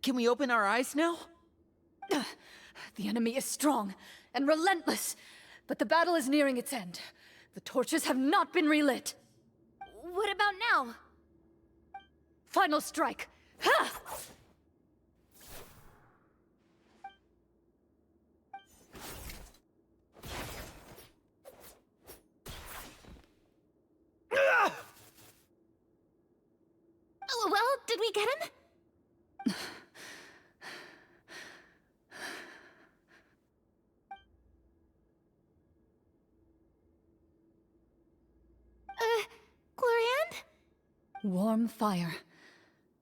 Can we open our eyes now? The enemy is strong and relentless, but the battle is nearing its end. The torches have not been relit. What about now? Final strike. Ha! Oh, well, did we get him? Clorinde? Warm fire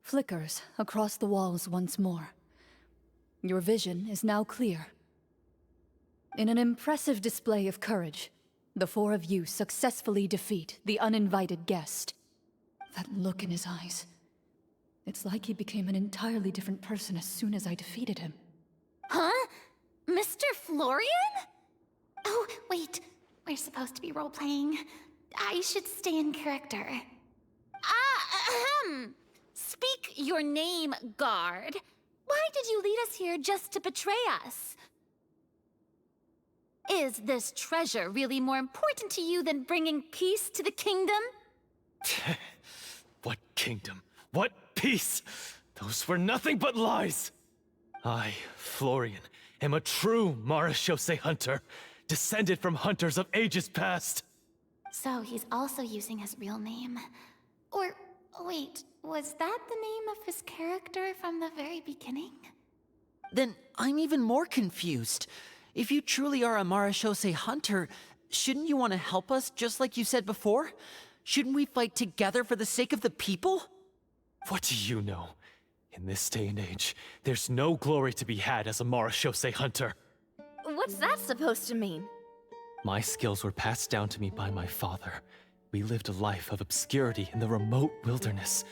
flickers across the walls once more. Your vision is now clear. In an impressive display of courage, the four of you successfully defeat the uninvited guest. That look in his eyes. It's like he became an entirely different person as soon as I defeated him. Huh? Mr. Florian? Oh, wait. We're supposed to be role-playing. I should stay in character. Speak your name, guard. Why did you lead us here just to betray us? Is this treasure really more important to you than bringing peace to the kingdom? What kingdom? What peace? Those were nothing but lies! I, Florian, am a true marechaussee hunter, descended from hunters of ages past. So he's also using his real name. Or, wait, was that the name of his character from the very beginning? Then I'm even more confused. If you truly are a marechaussee hunter, shouldn't you want to help us just like you said before? Shouldn't we fight together for the sake of the people? What do you know? In this day and age, there's no glory to be had as a marechaussee hunter. What's that supposed to mean? My skills were passed down to me by my father. We lived a life of obscurity in the remote wilderness.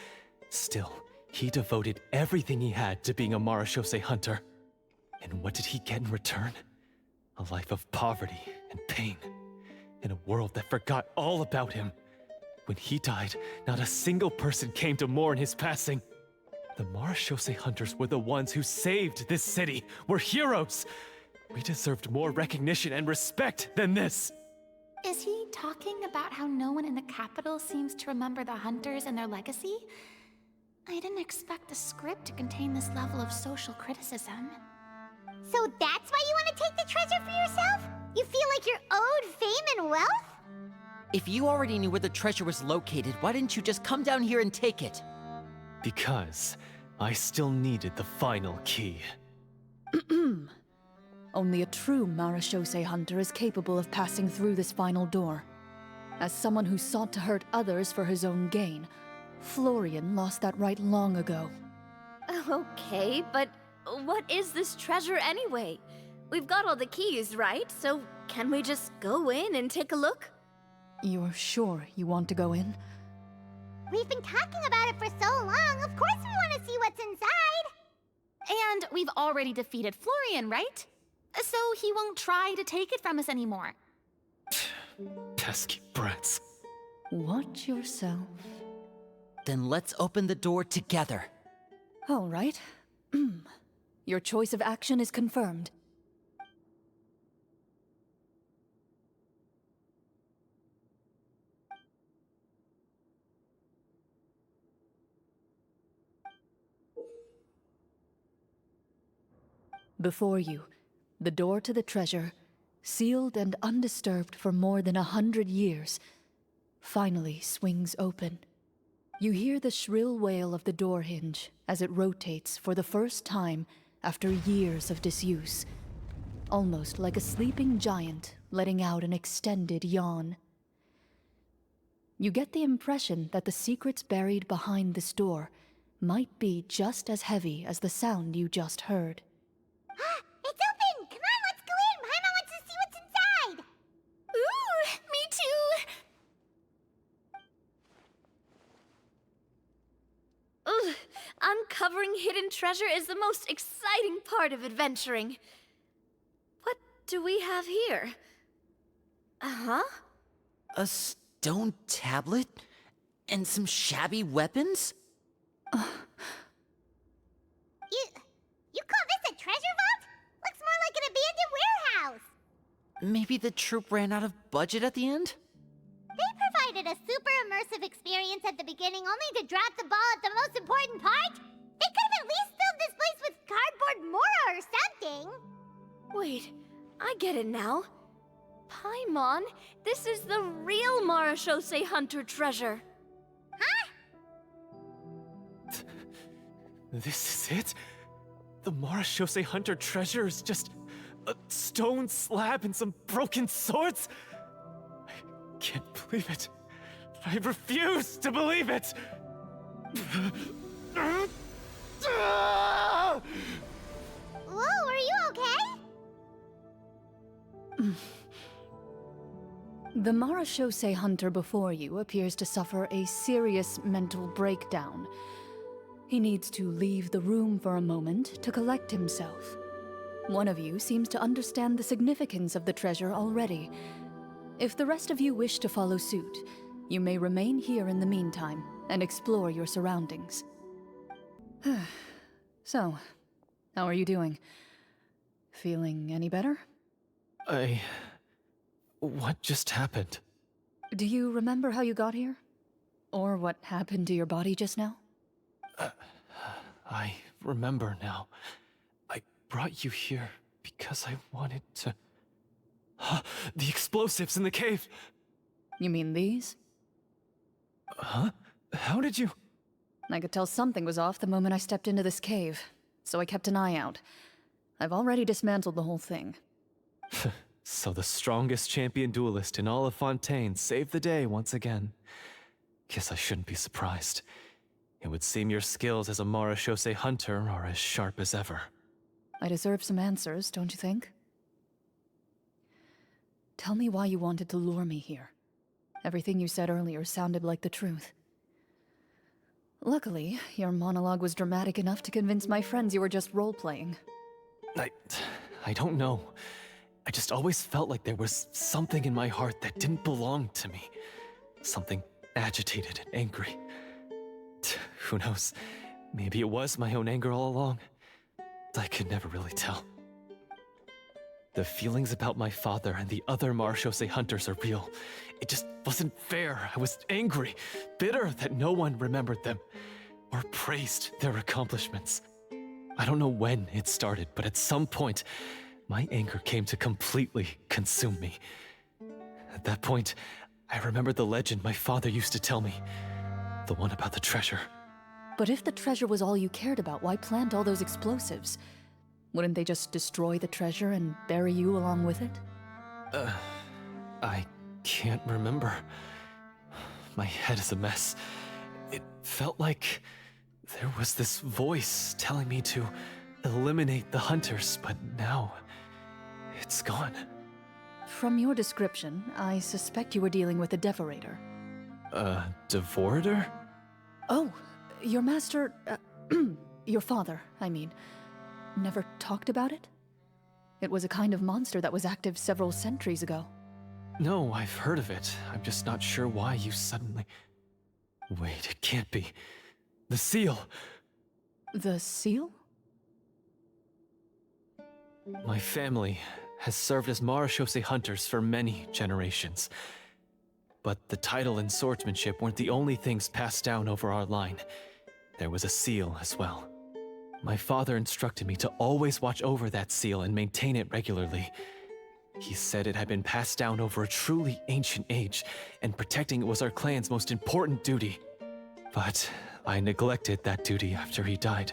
Still, he devoted everything he had to being a marechaussee hunter. And what did he get in return? A life of poverty and pain. In a world that forgot all about him. When he died, not a single person came to mourn his passing. The marechaussee hunters were the ones who saved this city. We're heroes! We deserved more recognition and respect than this! Is he talking about how no one in the capital seems to remember the hunters and their legacy? I didn't expect the script to contain this level of social criticism. So that's why you want to take the treasure for yourself? You feel like you're owed fame and wealth? If you already knew where the treasure was located, why didn't you just come down here and take it? Because I still needed the final key. Only a true marechaussee hunter is capable of passing through this final door. As someone who sought to hurt others for his own gain, Florian lost that right long ago. Okay, but what is this treasure anyway? We've got all the keys, right? So can we just go in and take a look? You're sure you want to go in? We've been talking about it for so long, of course we want to see what's inside! And we've already defeated Florian, right? So he won't try to take it from us anymore. Pesky brats. Watch yourself. Then let's open the door together. All right. Your choice of action is confirmed. Before you, the door to the treasure, sealed and undisturbed for more than 100 years, finally swings open. You hear the shrill wail of the door hinge as it rotates for the first time after years of disuse, almost like a sleeping giant letting out an extended yawn. You get the impression that the secrets buried behind this door might be just as heavy as the sound you just heard. It's open! Come on, let's go in! Paimon wants to see what's inside! Ooh, me too! Ugh, uncovering hidden treasure is the most exciting part of adventuring. What do we have here? Uh-huh. A stone tablet? And some shabby weapons? You call this a treasure vault? Looks more like an abandoned warehouse! Maybe the troupe ran out of budget at the end? They provided a super immersive experience at the beginning only to drop the ball at the most important part? They could have at least filled this place with cardboard Mora or something! Wait, I get it now. Paimon, this is the real Marashose Hunter treasure. Huh? This is it? The Marashose Hunter treasure is just a stone slab and some broken swords? I can't believe it. I refuse to believe it! Whoa, are you okay? The Marashose Hunter before you appears to suffer a serious mental breakdown. He needs to leave the room for a moment to collect himself. One of you seems to understand the significance of the treasure already. If the rest of you wish to follow suit, you may remain here in the meantime and explore your surroundings. So, how are you doing? Feeling any better? What just happened? Do you remember how you got here? Or what happened to your body just now? I remember now. I brought you here because I wanted to... The explosives in the cave! You mean these? Huh? How did you... I could tell something was off the moment I stepped into this cave, so I kept an eye out. I've already dismantled the whole thing. So the strongest champion duelist in all of Fontaine saved the day once again. Guess I shouldn't be surprised. It would seem your skills as a Marashose hunter are as sharp as ever. I deserve some answers, don't you think? Tell me why you wanted to lure me here. Everything you said earlier sounded like the truth. Luckily, your monologue was dramatic enough to convince my friends you were just role-playing. I don't know. I just always felt like there was something in my heart that didn't belong to me. Something agitated and angry. Who knows? Maybe it was my own anger all along. I could never really tell. The feelings about my father and the other Marashose hunters are real. It just wasn't fair. I was angry, bitter that no one remembered them or praised their accomplishments. I don't know when it started, but at some point, my anger came to completely consume me. At that point, I remembered the legend my father used to tell me. The one about the treasure. But if the treasure was all you cared about, why plant all those explosives? Wouldn't they just destroy the treasure and bury you along with it? I can't remember. My head is a mess. It felt like there was this voice telling me to eliminate the hunters, but now it's gone. From your description, I suspect you were dealing with a devorator. Devorator? Oh, your master, your father, I mean, never talked about it? It was a kind of monster that was active several centuries ago. No, I've heard of it. I'm just not sure why you suddenly... Wait, it can't be. The seal! The seal? My family has served as Marashose hunters for many generations. But the title and swordsmanship weren't the only things passed down over our line. There was a seal as well. My father instructed me to always watch over that seal and maintain it regularly. He said it had been passed down over a truly ancient age, and protecting it was our clan's most important duty. But I neglected that duty after he died.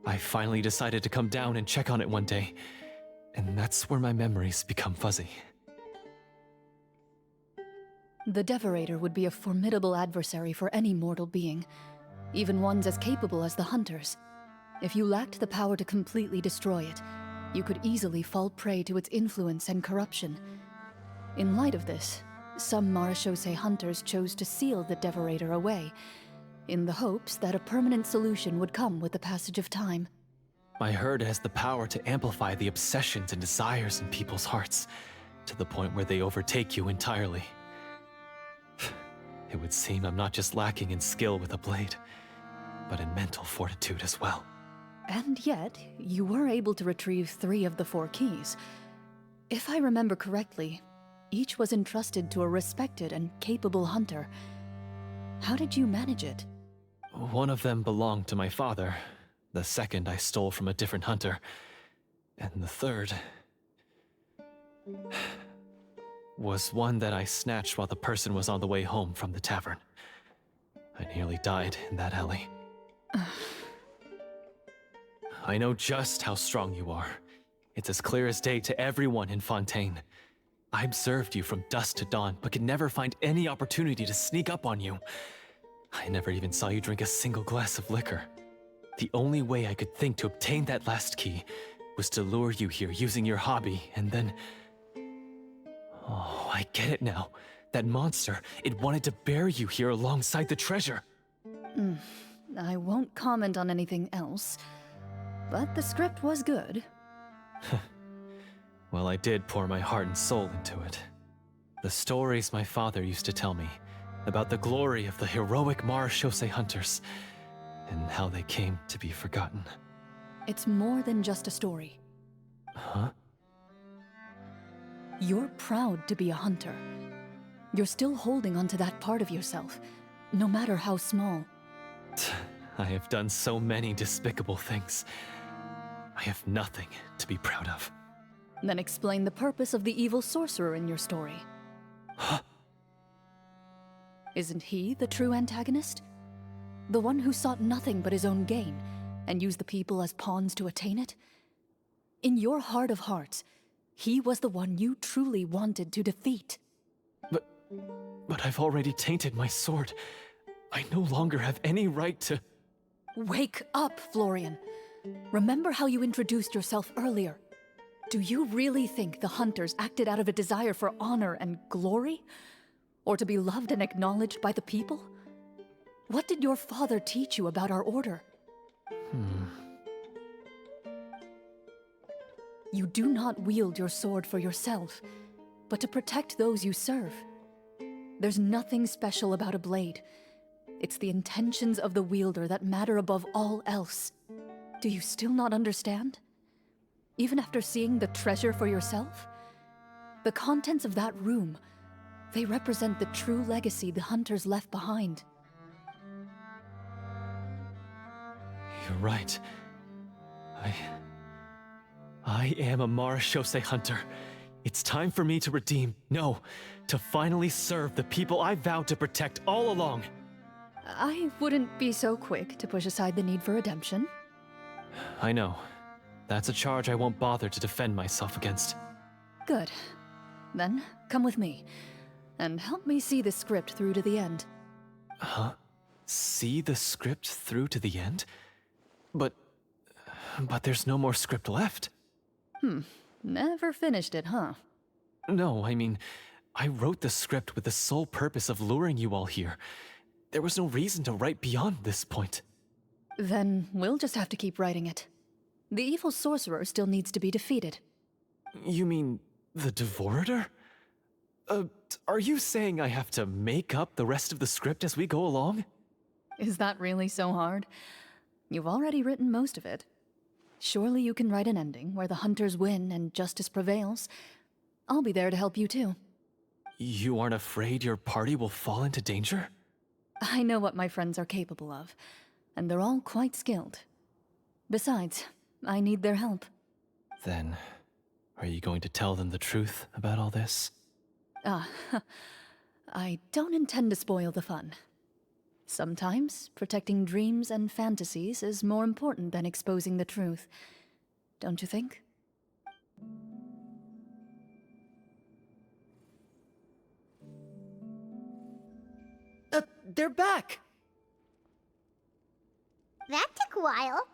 I finally decided to come down and check on it one day, and that's where my memories become fuzzy. The Devorator would be a formidable adversary for any mortal being, even ones as capable as the Hunters. If you lacked the power to completely destroy it, you could easily fall prey to its influence and corruption. In light of this, some Marechaussee Hunters chose to seal the Devorator away, in the hopes that a permanent solution would come with the passage of time. I heard it has the power to amplify the obsessions and desires in people's hearts, to the point where they overtake you entirely. It would seem I'm not just lacking in skill with a blade, but in mental fortitude as well. And yet, you were able to retrieve 3 of the 4 keys. If I remember correctly, each was entrusted to a respected and capable hunter. How did you manage it? One of them belonged to my father. The second I stole from a different hunter. And the third was one that I snatched while the person was on the way home from the tavern. I nearly died in that alley. I know just how strong you are. It's as clear as day to everyone in Fontaine. I observed you from dusk to dawn, but could never find any opportunity to sneak up on you. I never even saw you drink a single glass of liquor. The only way I could think to obtain that last key was to lure you here using your hobby, and then... Oh, I get it now. That monster, it wanted to bury you here alongside the treasure. I won't comment on anything else, but the script was good. Well, I did pour my heart and soul into it. The stories my father used to tell me about the glory of the heroic Marechaussee hunters and how they came to be forgotten. It's more than just a story. Huh? You're proud to be a hunter. You're still holding onto that part of yourself, no matter how small. I have done so many despicable things. I have nothing to be proud of. Then explain the purpose of the evil sorcerer in your story. Huh? Isn't he the true antagonist? The one who sought nothing but his own gain, and used the people as pawns to attain it? In your heart of hearts, he was the one you truly wanted to defeat. But I've already tainted my sword. I no longer have any right to... Wake up, Florian. Remember how you introduced yourself earlier. Do you really think the hunters acted out of a desire for honor and glory? Or to be loved and acknowledged by the people? What did your father teach you about our order? You do not wield your sword for yourself, but to protect those you serve. There's nothing special about a blade. It's the intentions of the wielder that matter above all else. Do you still not understand? Even after seeing the treasure for yourself? The contents of that room, they represent the true legacy the hunters left behind. You're right. I am a Marechaussee hunter. It's time for me to redeem, no, to finally serve the people I vowed to protect all along. I wouldn't be so quick to push aside the need for redemption. I know. That's a charge I won't bother to defend myself against. Good. Then, come with me, and help me see the script through to the end. Huh? See the script through to the end? But there's no more script left. Never finished it, huh? No, I mean, I wrote the script with the sole purpose of luring you all here. There was no reason to write beyond this point. Then we'll just have to keep writing it. The evil sorcerer still needs to be defeated. You mean the Devorator? Are you saying I have to make up the rest of the script as we go along? Is that really so hard? You've already written most of it. Surely you can write an ending where the hunters win and justice prevails. I'll be there to help you too. You aren't afraid your party will fall into danger? I know what my friends are capable of, and they're all quite skilled. Besides, I need their help. Then, are you going to tell them the truth about all this? I don't intend to spoil the fun. Sometimes, protecting dreams and fantasies is more important than exposing the truth. Don't you think? They're back! That took a while.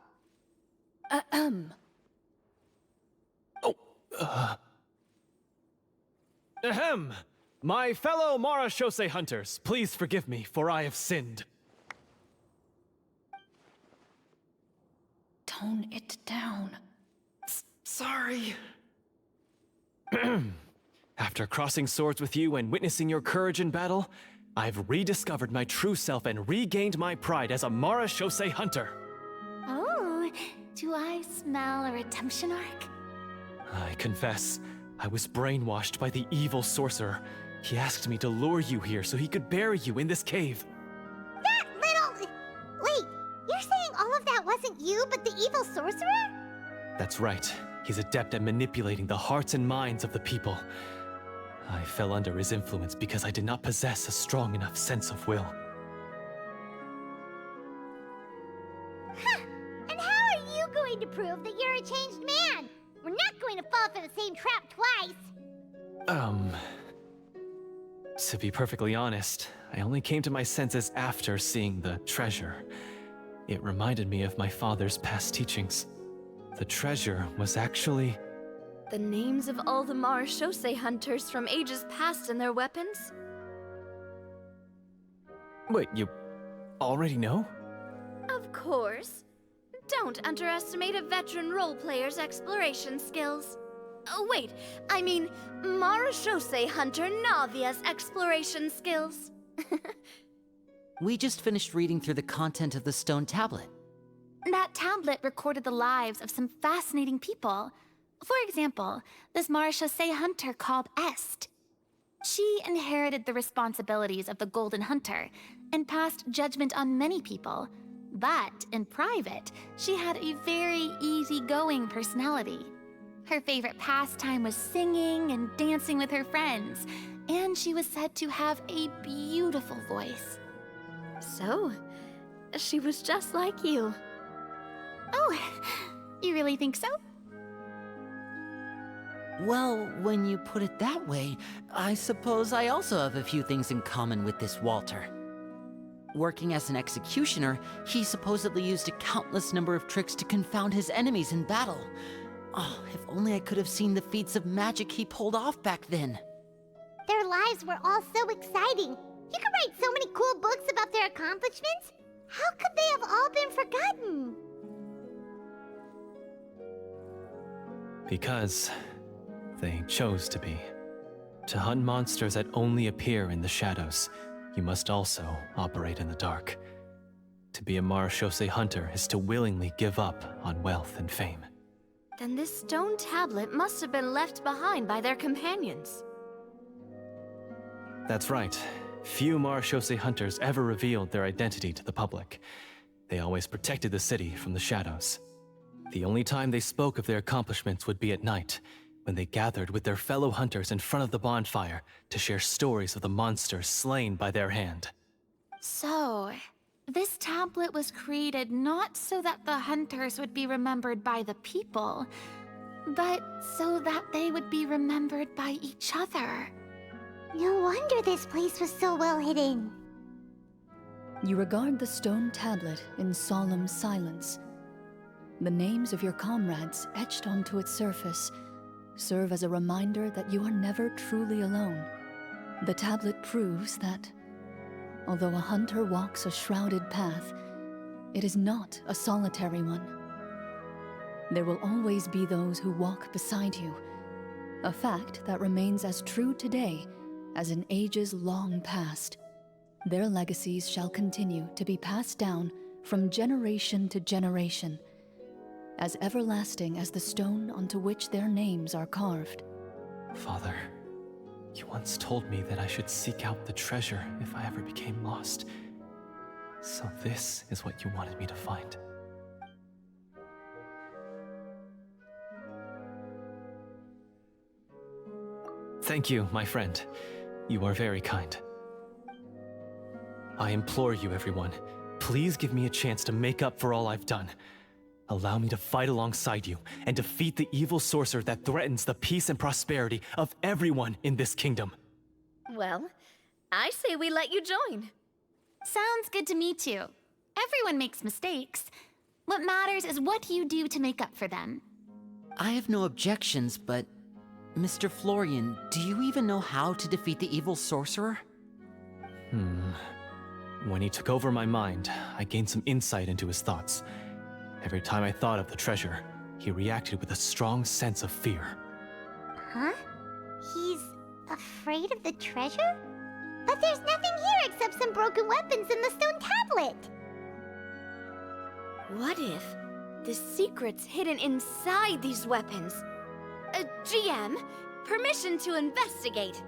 Ahem! My fellow Marashose hunters, please forgive me, for I have sinned. Tone it down. Sorry. After crossing swords with you and witnessing your courage in battle, I've rediscovered my true self and regained my pride as a Marashose hunter. Oh, do I smell a redemption arc? I confess, I was brainwashed by the evil sorcerer. He asked me to lure you here so he could bury you in this cave. That little... Wait, you're saying all of that wasn't you, but the evil sorcerer? That's right. He's adept at manipulating the hearts and minds of the people. I fell under his influence because I did not possess a strong enough sense of will. Huh! And how are you going to prove that you're a changed man? We're not going to fall for the same trap twice. To be perfectly honest, I only came to my senses after seeing the treasure. It reminded me of my father's past teachings. The treasure was actually... The names of all the Marashose hunters from ages past and their weapons? Wait, you already know? Of course. Don't underestimate a veteran role-player's exploration skills. Oh, wait, I mean Marashose hunter Navia's exploration skills. We just finished reading through the content of the stone tablet. That tablet recorded the lives of some fascinating people. For example, this Marashose hunter called Est. She inherited the responsibilities of the Golden Hunter and passed judgment on many people. But in private, she had a very easygoing personality. Her favorite pastime was singing and dancing with her friends, and she was said to have a beautiful voice. So, she was just like you. Oh, you really think so? Well, when you put it that way, I suppose I also have a few things in common with this Walter. Working as an executioner, he supposedly used a countless number of tricks to confound his enemies in battle. Oh, if only I could have seen the feats of magic he pulled off back then. Their lives were all so exciting. You could write so many cool books about their accomplishments. How could they have all been forgotten? Because they chose to be. To hunt monsters that only appear in the shadows, you must also operate in the dark. To be a Marashose hunter is to willingly give up on wealth and fame. Then this stone tablet must have been left behind by their companions. That's right. Few Marashose hunters ever revealed their identity to the public. They always protected the city from the shadows. The only time they spoke of their accomplishments would be at night, when they gathered with their fellow hunters in front of the bonfire to share stories of the monsters slain by their hand. So, this tablet was created not so that the hunters would be remembered by the people, but so that they would be remembered by each other. No wonder this place was so well hidden. You regard the stone tablet in solemn silence. The names of your comrades etched onto its surface serve as a reminder that you are never truly alone. The tablet proves that, although a hunter walks a shrouded path, it is not a solitary one. There will always be those who walk beside you, a fact that remains as true today as in ages long past. Their legacies shall continue to be passed down from generation to generation, as everlasting as the stone onto which their names are carved. Father, you once told me that I should seek out the treasure if I ever became lost. So this is what you wanted me to find. Thank you, my friend. You are very kind. I implore you, everyone, please give me a chance to make up for all I've done. Allow me to fight alongside you and defeat the evil sorcerer that threatens the peace and prosperity of everyone in this kingdom. Well, I say we let you join. Sounds good to me too. Everyone makes mistakes. What matters is what you do to make up for them. I have no objections, but Mr. Florian, do you even know how to defeat the evil sorcerer? When he took over my mind, I gained some insight into his thoughts. Every time I thought of the treasure, he reacted with a strong sense of fear. Huh? He's afraid of the treasure? But there's nothing here except some broken weapons and the stone tablet. What if the secret's hidden inside these weapons? GM, permission to investigate.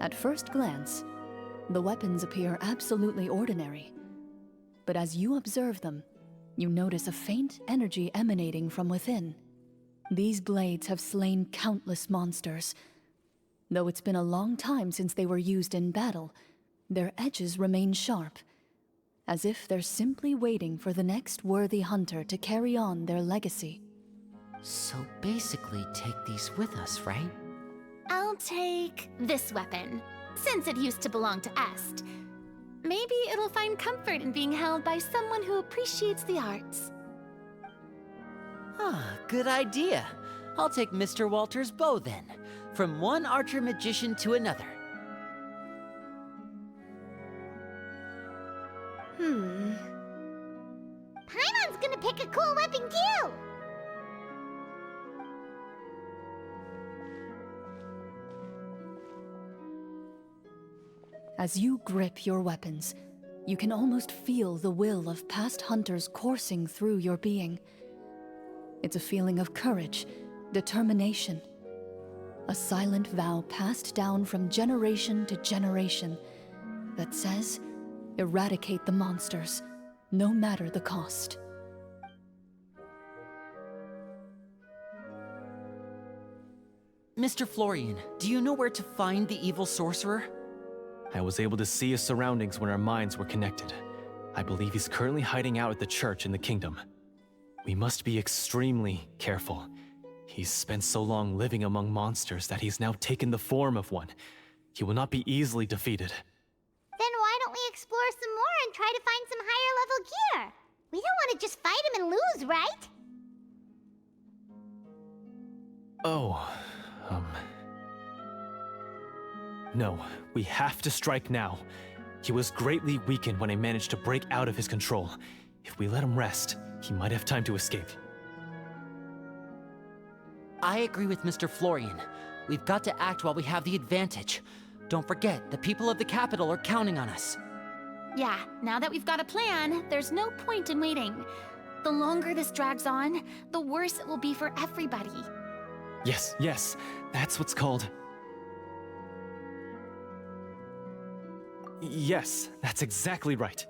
At first glance, the weapons appear absolutely ordinary. But as you observe them, you notice a faint energy emanating from within. These blades have slain countless monsters. Though it's been a long time since they were used in battle, their edges remain sharp, as if they're simply waiting for the next worthy hunter to carry on their legacy. So basically, take these with us, right? I'll take this weapon, since it used to belong to Est. Maybe it'll find comfort in being held by someone who appreciates the arts. Ah, good idea. I'll take Mr. Walter's bow then, from one archer magician to another. Paimon's gonna pick a cool weapon too! As you grip your weapons, you can almost feel the will of past hunters coursing through your being. It's a feeling of courage, determination, a silent vow passed down from generation to generation that says, eradicate the monsters, no matter the cost. Mr. Florian, do you know where to find the evil sorcerer? I was able to see his surroundings when our minds were connected. I believe he's currently hiding out at the church in the kingdom. We must be extremely careful. He's spent so long living among monsters that he's now taken the form of one. He will not be easily defeated. Then why don't we explore some more and try to find some higher level gear? We don't want to just fight him and lose, right? No, we have to strike now. He was greatly weakened when I managed to break out of his control. If we let him rest, he might have time to escape. I agree with Mr. Florian. We've got to act while we have the advantage. Don't forget, the people of the capital are counting on us. Yeah, now that we've got a plan, there's no point in waiting. The longer this drags on, the worse it will be for everybody. Yes, that's what's called... Yes, that's exactly right.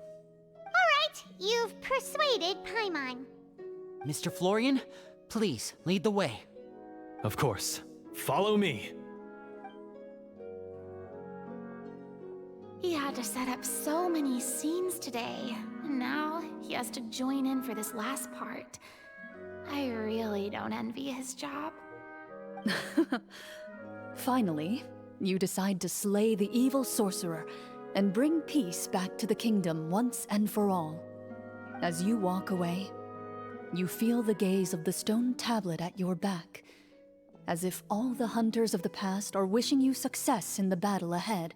Alright, you've persuaded Paimon. Mr. Florian, please, lead the way. Of course. Follow me. He had to set up so many scenes today, and now he has to join in for this last part. I really don't envy his job. Finally, you decide to slay the evil sorcerer and bring peace back to the kingdom once and for all. As you walk away, you feel the gaze of the stone tablet at your back, as if all the hunters of the past are wishing you success in the battle ahead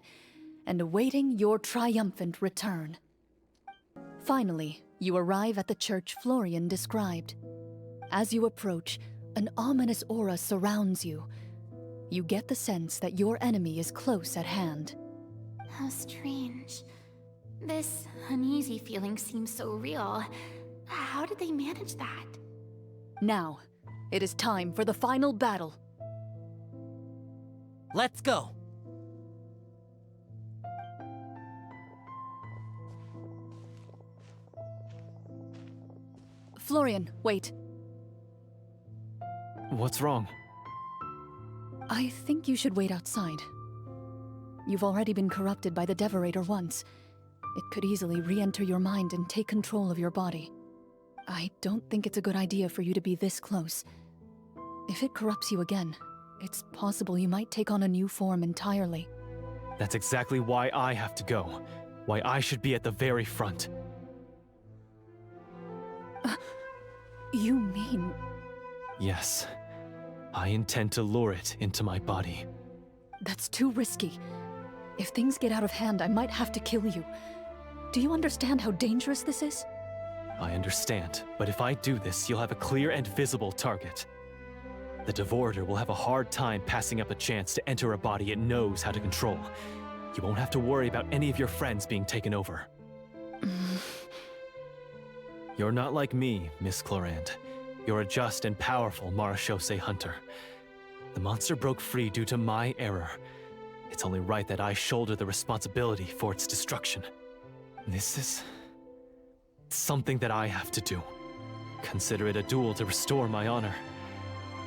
and awaiting your triumphant return. Finally, you arrive at the church Florian described. As you approach, an ominous aura surrounds you. You get the sense that your enemy is close at hand. How strange. This uneasy feeling seems so real. How did they manage that? Now, it is time for the final battle. Let's go! Florian, wait. What's wrong? I think you should wait outside. You've already been corrupted by the Devorator once. It could easily re-enter your mind and take control of your body. I don't think it's a good idea for you to be this close. If it corrupts you again, it's possible you might take on a new form entirely. That's exactly why I have to go. Why I should be at the very front. You mean... Yes. I intend to lure it into my body. That's too risky. If things get out of hand, I might have to kill you. Do you understand how dangerous this is? I understand, but if I do this, you'll have a clear and visible target. The Devorator will have a hard time passing up a chance to enter a body it knows how to control. You won't have to worry about any of your friends being taken over. You're not like me, Miss Clorinde. You're a just and powerful marechaussee hunter. The monster broke free due to my error. It's only right that I shoulder the responsibility for its destruction. This is... something that I have to do. Consider it a duel to restore my honor.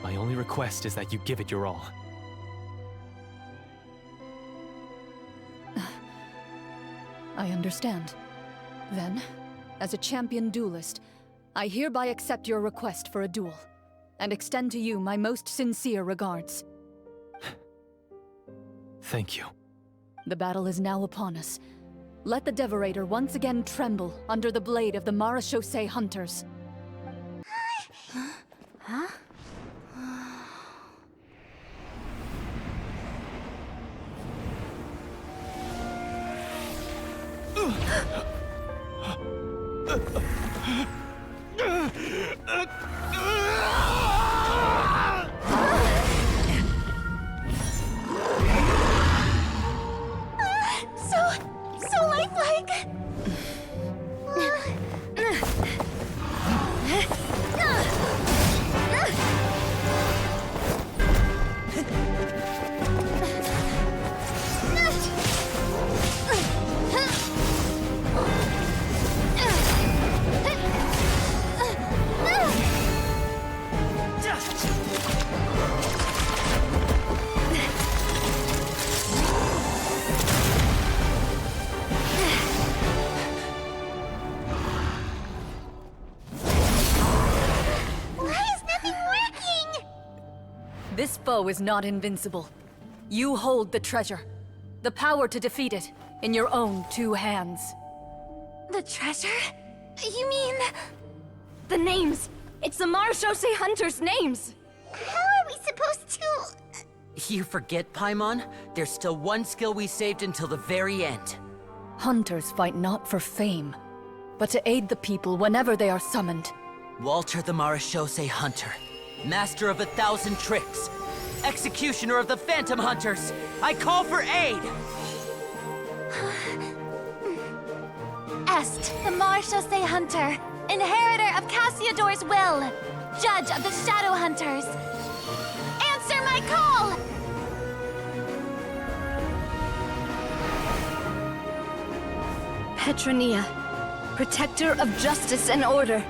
My only request is that you give it your all. I understand. Then, as a champion duelist, I hereby accept your request for a duel, and extend to you my most sincere regards. Thank you. The battle is now upon us. Let the Devorator once again tremble under the blade of the marechaussee hunters. So lifelike! This foe is not invincible. You hold the treasure, the power to defeat it, in your own 2 hands. The treasure? You mean... the names! It's the marechaussee hunters' names! How are we supposed to... You forget, Paimon? There's still one skill we saved until the very end. Hunters fight not for fame, but to aid the people whenever they are summoned. Walter the Marechaussee Hunter, master of 1,000 tricks, executioner of the Phantom Hunters, I call for aid! Est, the Marechaussee Hunter, inheritor of Cassiodor's will, judge of the Shadow Hunters. Answer my call! Petronia, protector of justice and order.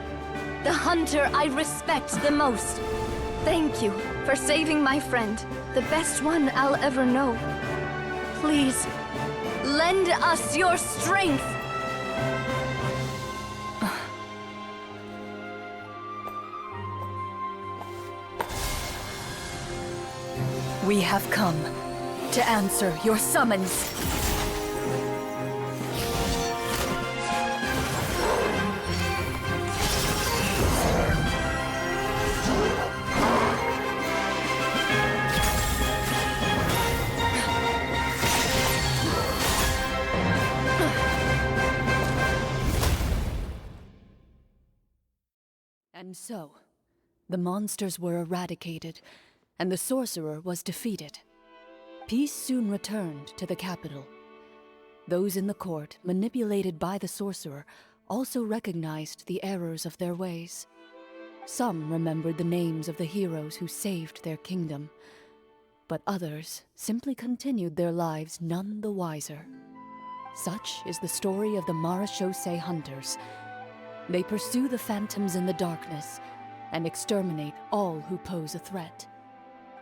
The hunter I respect the most. Thank you for saving my friend, the best one I'll ever know. Please, lend us your strength! We have come to answer your summons. And so, the monsters were eradicated, and the sorcerer was defeated. Peace soon returned to the capital. Those in the court, manipulated by the sorcerer, also recognized the errors of their ways. Some remembered the names of the heroes who saved their kingdom, but others simply continued their lives none the wiser. Such is the story of the Marechaussee Hunters. They pursue the phantoms in the darkness, and exterminate all who pose a threat.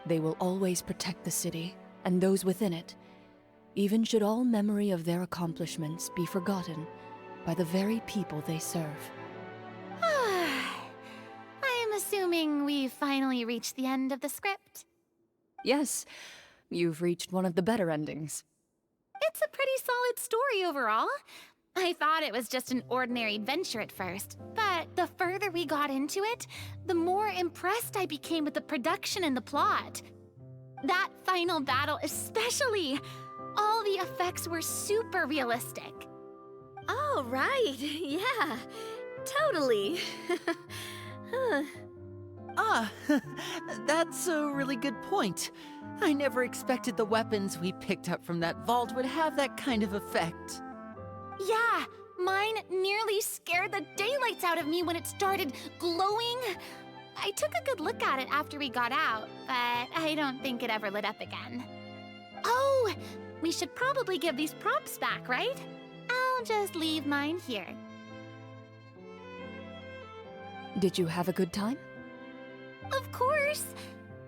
They will always protect the city and those within it, even should all memory of their accomplishments be forgotten by the very people they serve. I am assuming we've finally reached the end of the script. Yes, you've reached one of the better endings. It's a pretty solid story overall. I thought it was just an ordinary adventure at first, but the further we got into it, the more impressed I became with the production and the plot. That final battle especially. All the effects were super realistic. Oh, right. Yeah, totally. That's a really good point. I never expected the weapons we picked up from that vault would have that kind of effect. Yeah, mine nearly scared the daylights out of me when it started glowing. I took a good look at it after we got out, but I don't think it ever lit up again. Oh, we should probably give these props back, right? I'll just leave mine here. Did you have a good time? Of course.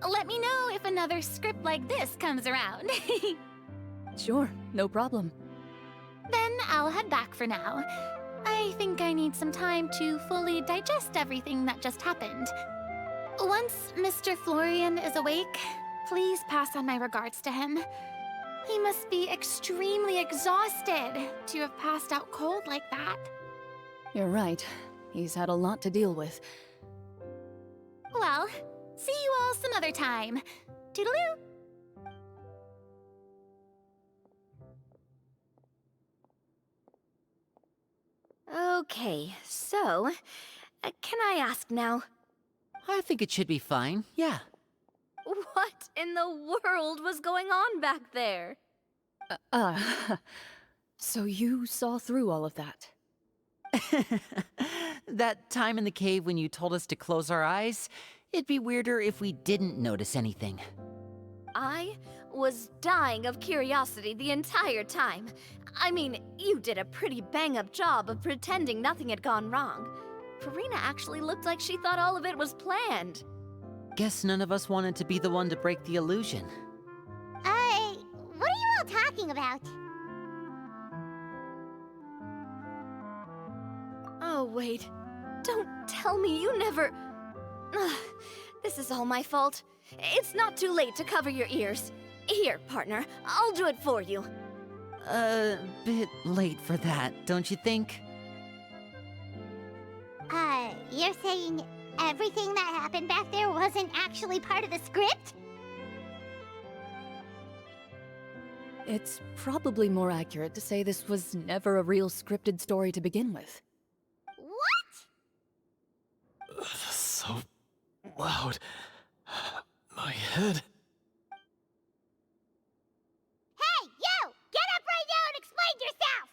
Let me know if another script like this comes around. Sure, no problem. Then I'll head back for now. I think I need some time to fully digest everything that just happened. Once Mr. Florian is awake, please pass on my regards to him. He must be extremely exhausted to have passed out cold like that. You're right. He's had a lot to deal with. Well, see you all some other time. Toodaloo! Okay, so, can I ask now? I think it should be fine, yeah. What in the world was going on back there? So you saw through all of that? That time in the cave when you told us to close our eyes, it'd be weirder if we didn't notice anything. I was dying of curiosity the entire time. I mean, you did a pretty bang-up job of pretending nothing had gone wrong. Farina actually looked like she thought all of it was planned. Guess none of us wanted to be the one to break the illusion. What are you all talking about? Oh, wait. Don't tell me you never... Ugh, this is all my fault. It's not too late to cover your ears. Here, partner, I'll do it for you. Bit late for that, don't you think? You're saying everything that happened back there wasn't actually part of the script? It's probably more accurate to say this was never a real scripted story to begin with. What? So loud. My head. Hey, you! Get up right now and explain yourself!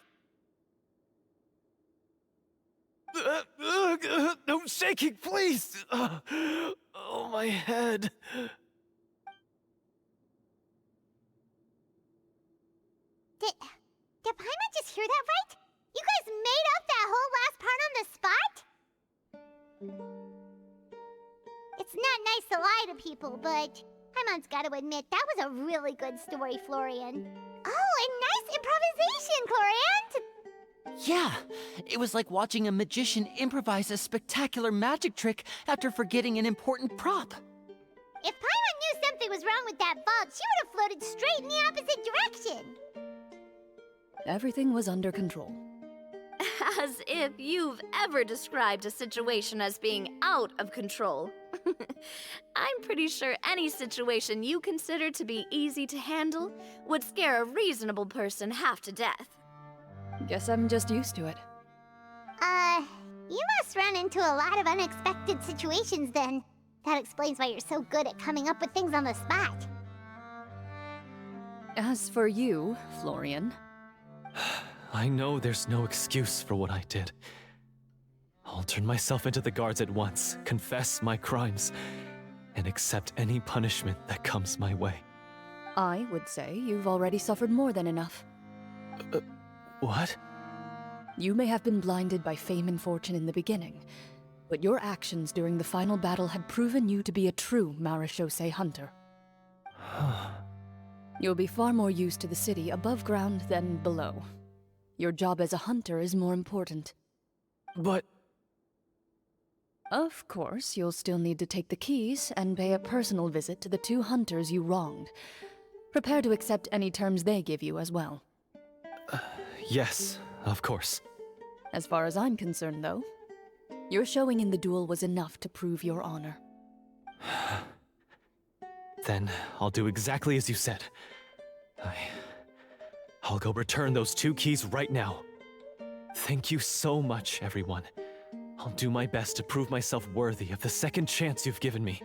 No shaking, please! Oh, my head. Did Paimon just hear that right? You guys made up that whole last part on the spot? It's not nice to lie to people, but Paimon's gotta admit, that was a really good story, Florian. Oh, and nice improvisation, Clorinde! Yeah, it was like watching a magician improvise a spectacular magic trick after forgetting an important prop. If Paimon knew something was wrong with that vault, she would have floated straight in the opposite direction. Everything was under control. As if you've ever described a situation as being out of control. I'm pretty sure any situation you consider to be easy to handle would scare a reasonable person half to death. Guess I'm just used to it. You must run into a lot of unexpected situations then. That explains why you're so good at coming up with things on the spot. As for you, Florian... I know there's no excuse for what I did. I'll turn myself into the guards at once, confess my crimes, and accept any punishment that comes my way. I would say you've already suffered more than enough. What? You may have been blinded by fame and fortune in the beginning, But your actions during the final battle had proven you to be a true marechaussee hunter. You'll be far more used to the city above ground than below. Your job as a hunter is more important. But... Of course, you'll still need to take the keys and pay a personal visit to the 2 hunters you wronged. Prepare to accept any terms they give you as well. Yes, of course. As far as I'm concerned, though, your showing in the duel was enough to prove your honor. Then I'll do exactly as you said. I'll go return those 2 keys right now. Thank you so much, everyone. I'll do my best to prove myself worthy of the second chance you've given me.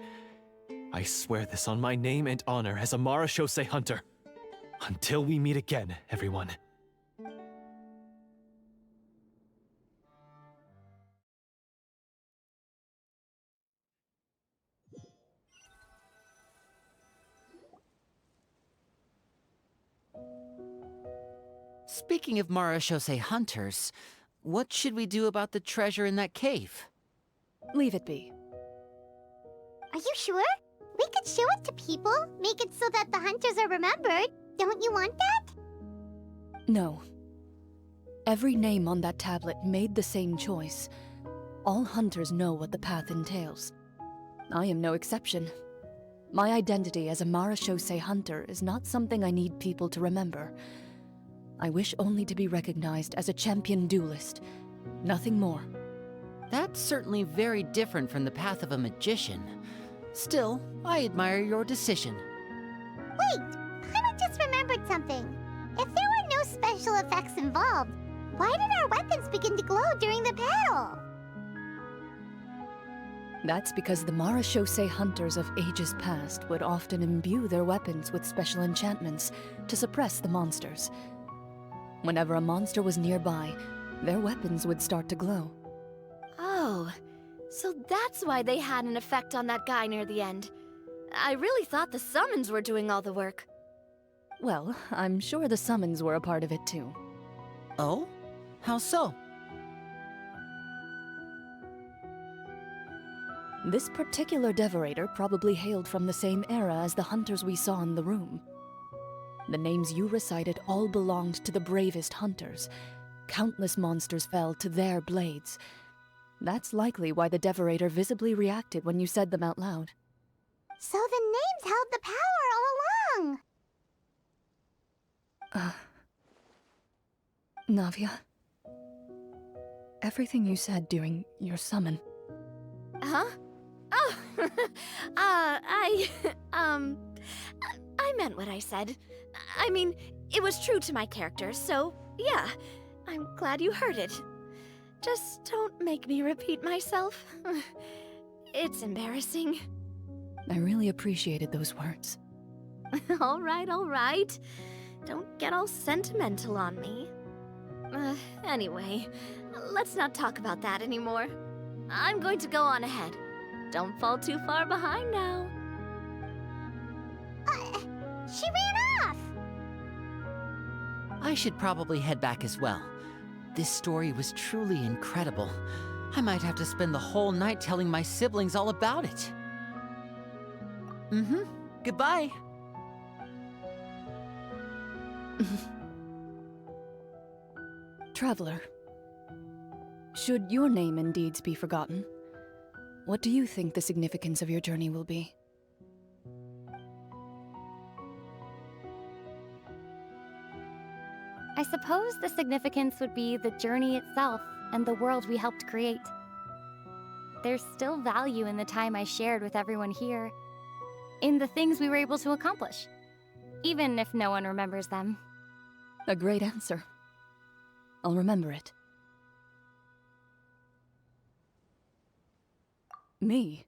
I swear this on my name and honor as a marechaussee hunter. Until we meet again, everyone. Speaking of marechaussee hunters, what should we do about the treasure in that cave? Leave it be. Are you sure? We could show it to people, make it so that the hunters are remembered. Don't you want that? No. Every name on that tablet made the same choice. All hunters know what the path entails. I am no exception. My identity as a marechaussee hunter is not something I need people to remember. I wish only to be recognized as a champion duelist. Nothing more. That's certainly very different from the path of a magician. Still, I admire your decision. Wait! I just remembered something. If there were no special effects involved, why did our weapons begin to glow during the battle? That's because the marechaussee hunters of ages past would often imbue their weapons with special enchantments to suppress the monsters. Whenever a monster was nearby, their weapons would start to glow. Oh, so that's why they had an effect on that guy near the end. I really thought the summons were doing all the work. Well, I'm sure the summons were a part of it too. Oh? How so? This particular devorator probably hailed from the same era as the hunters we saw in the room. The names you recited all belonged to the bravest hunters. Countless monsters fell to their blades. That's likely why the devorator visibly reacted when you said them out loud. So the names held the power all along! Navia, everything you said during your summon. Huh? Oh, I meant what I said. I mean, it was true to my character, so yeah, I'm glad you heard it. Just don't make me repeat myself. It's embarrassing. I really appreciated those words. All right. Don't get all sentimental on me. Anyway, let's not talk about that anymore. I'm going to go on ahead. Don't fall too far behind now. She ran off! I should probably head back as well. This story was truly incredible. I might have to spend the whole night telling my siblings all about it. Goodbye. Traveler, should your name and deeds be forgotten, what do you think the significance of your journey will be? I suppose the significance would be the journey itself and the world we helped create. There's still value in the time I shared with everyone here, in the things we were able to accomplish, even if no one remembers them. A great answer. I'll remember it. Me?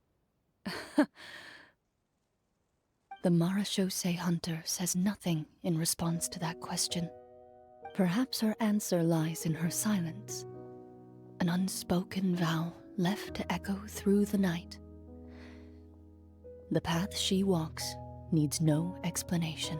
The marechaussee hunter says nothing in response to that question. Perhaps her answer lies in her silence, an unspoken vow left to echo through the night. The path she walks needs no explanation.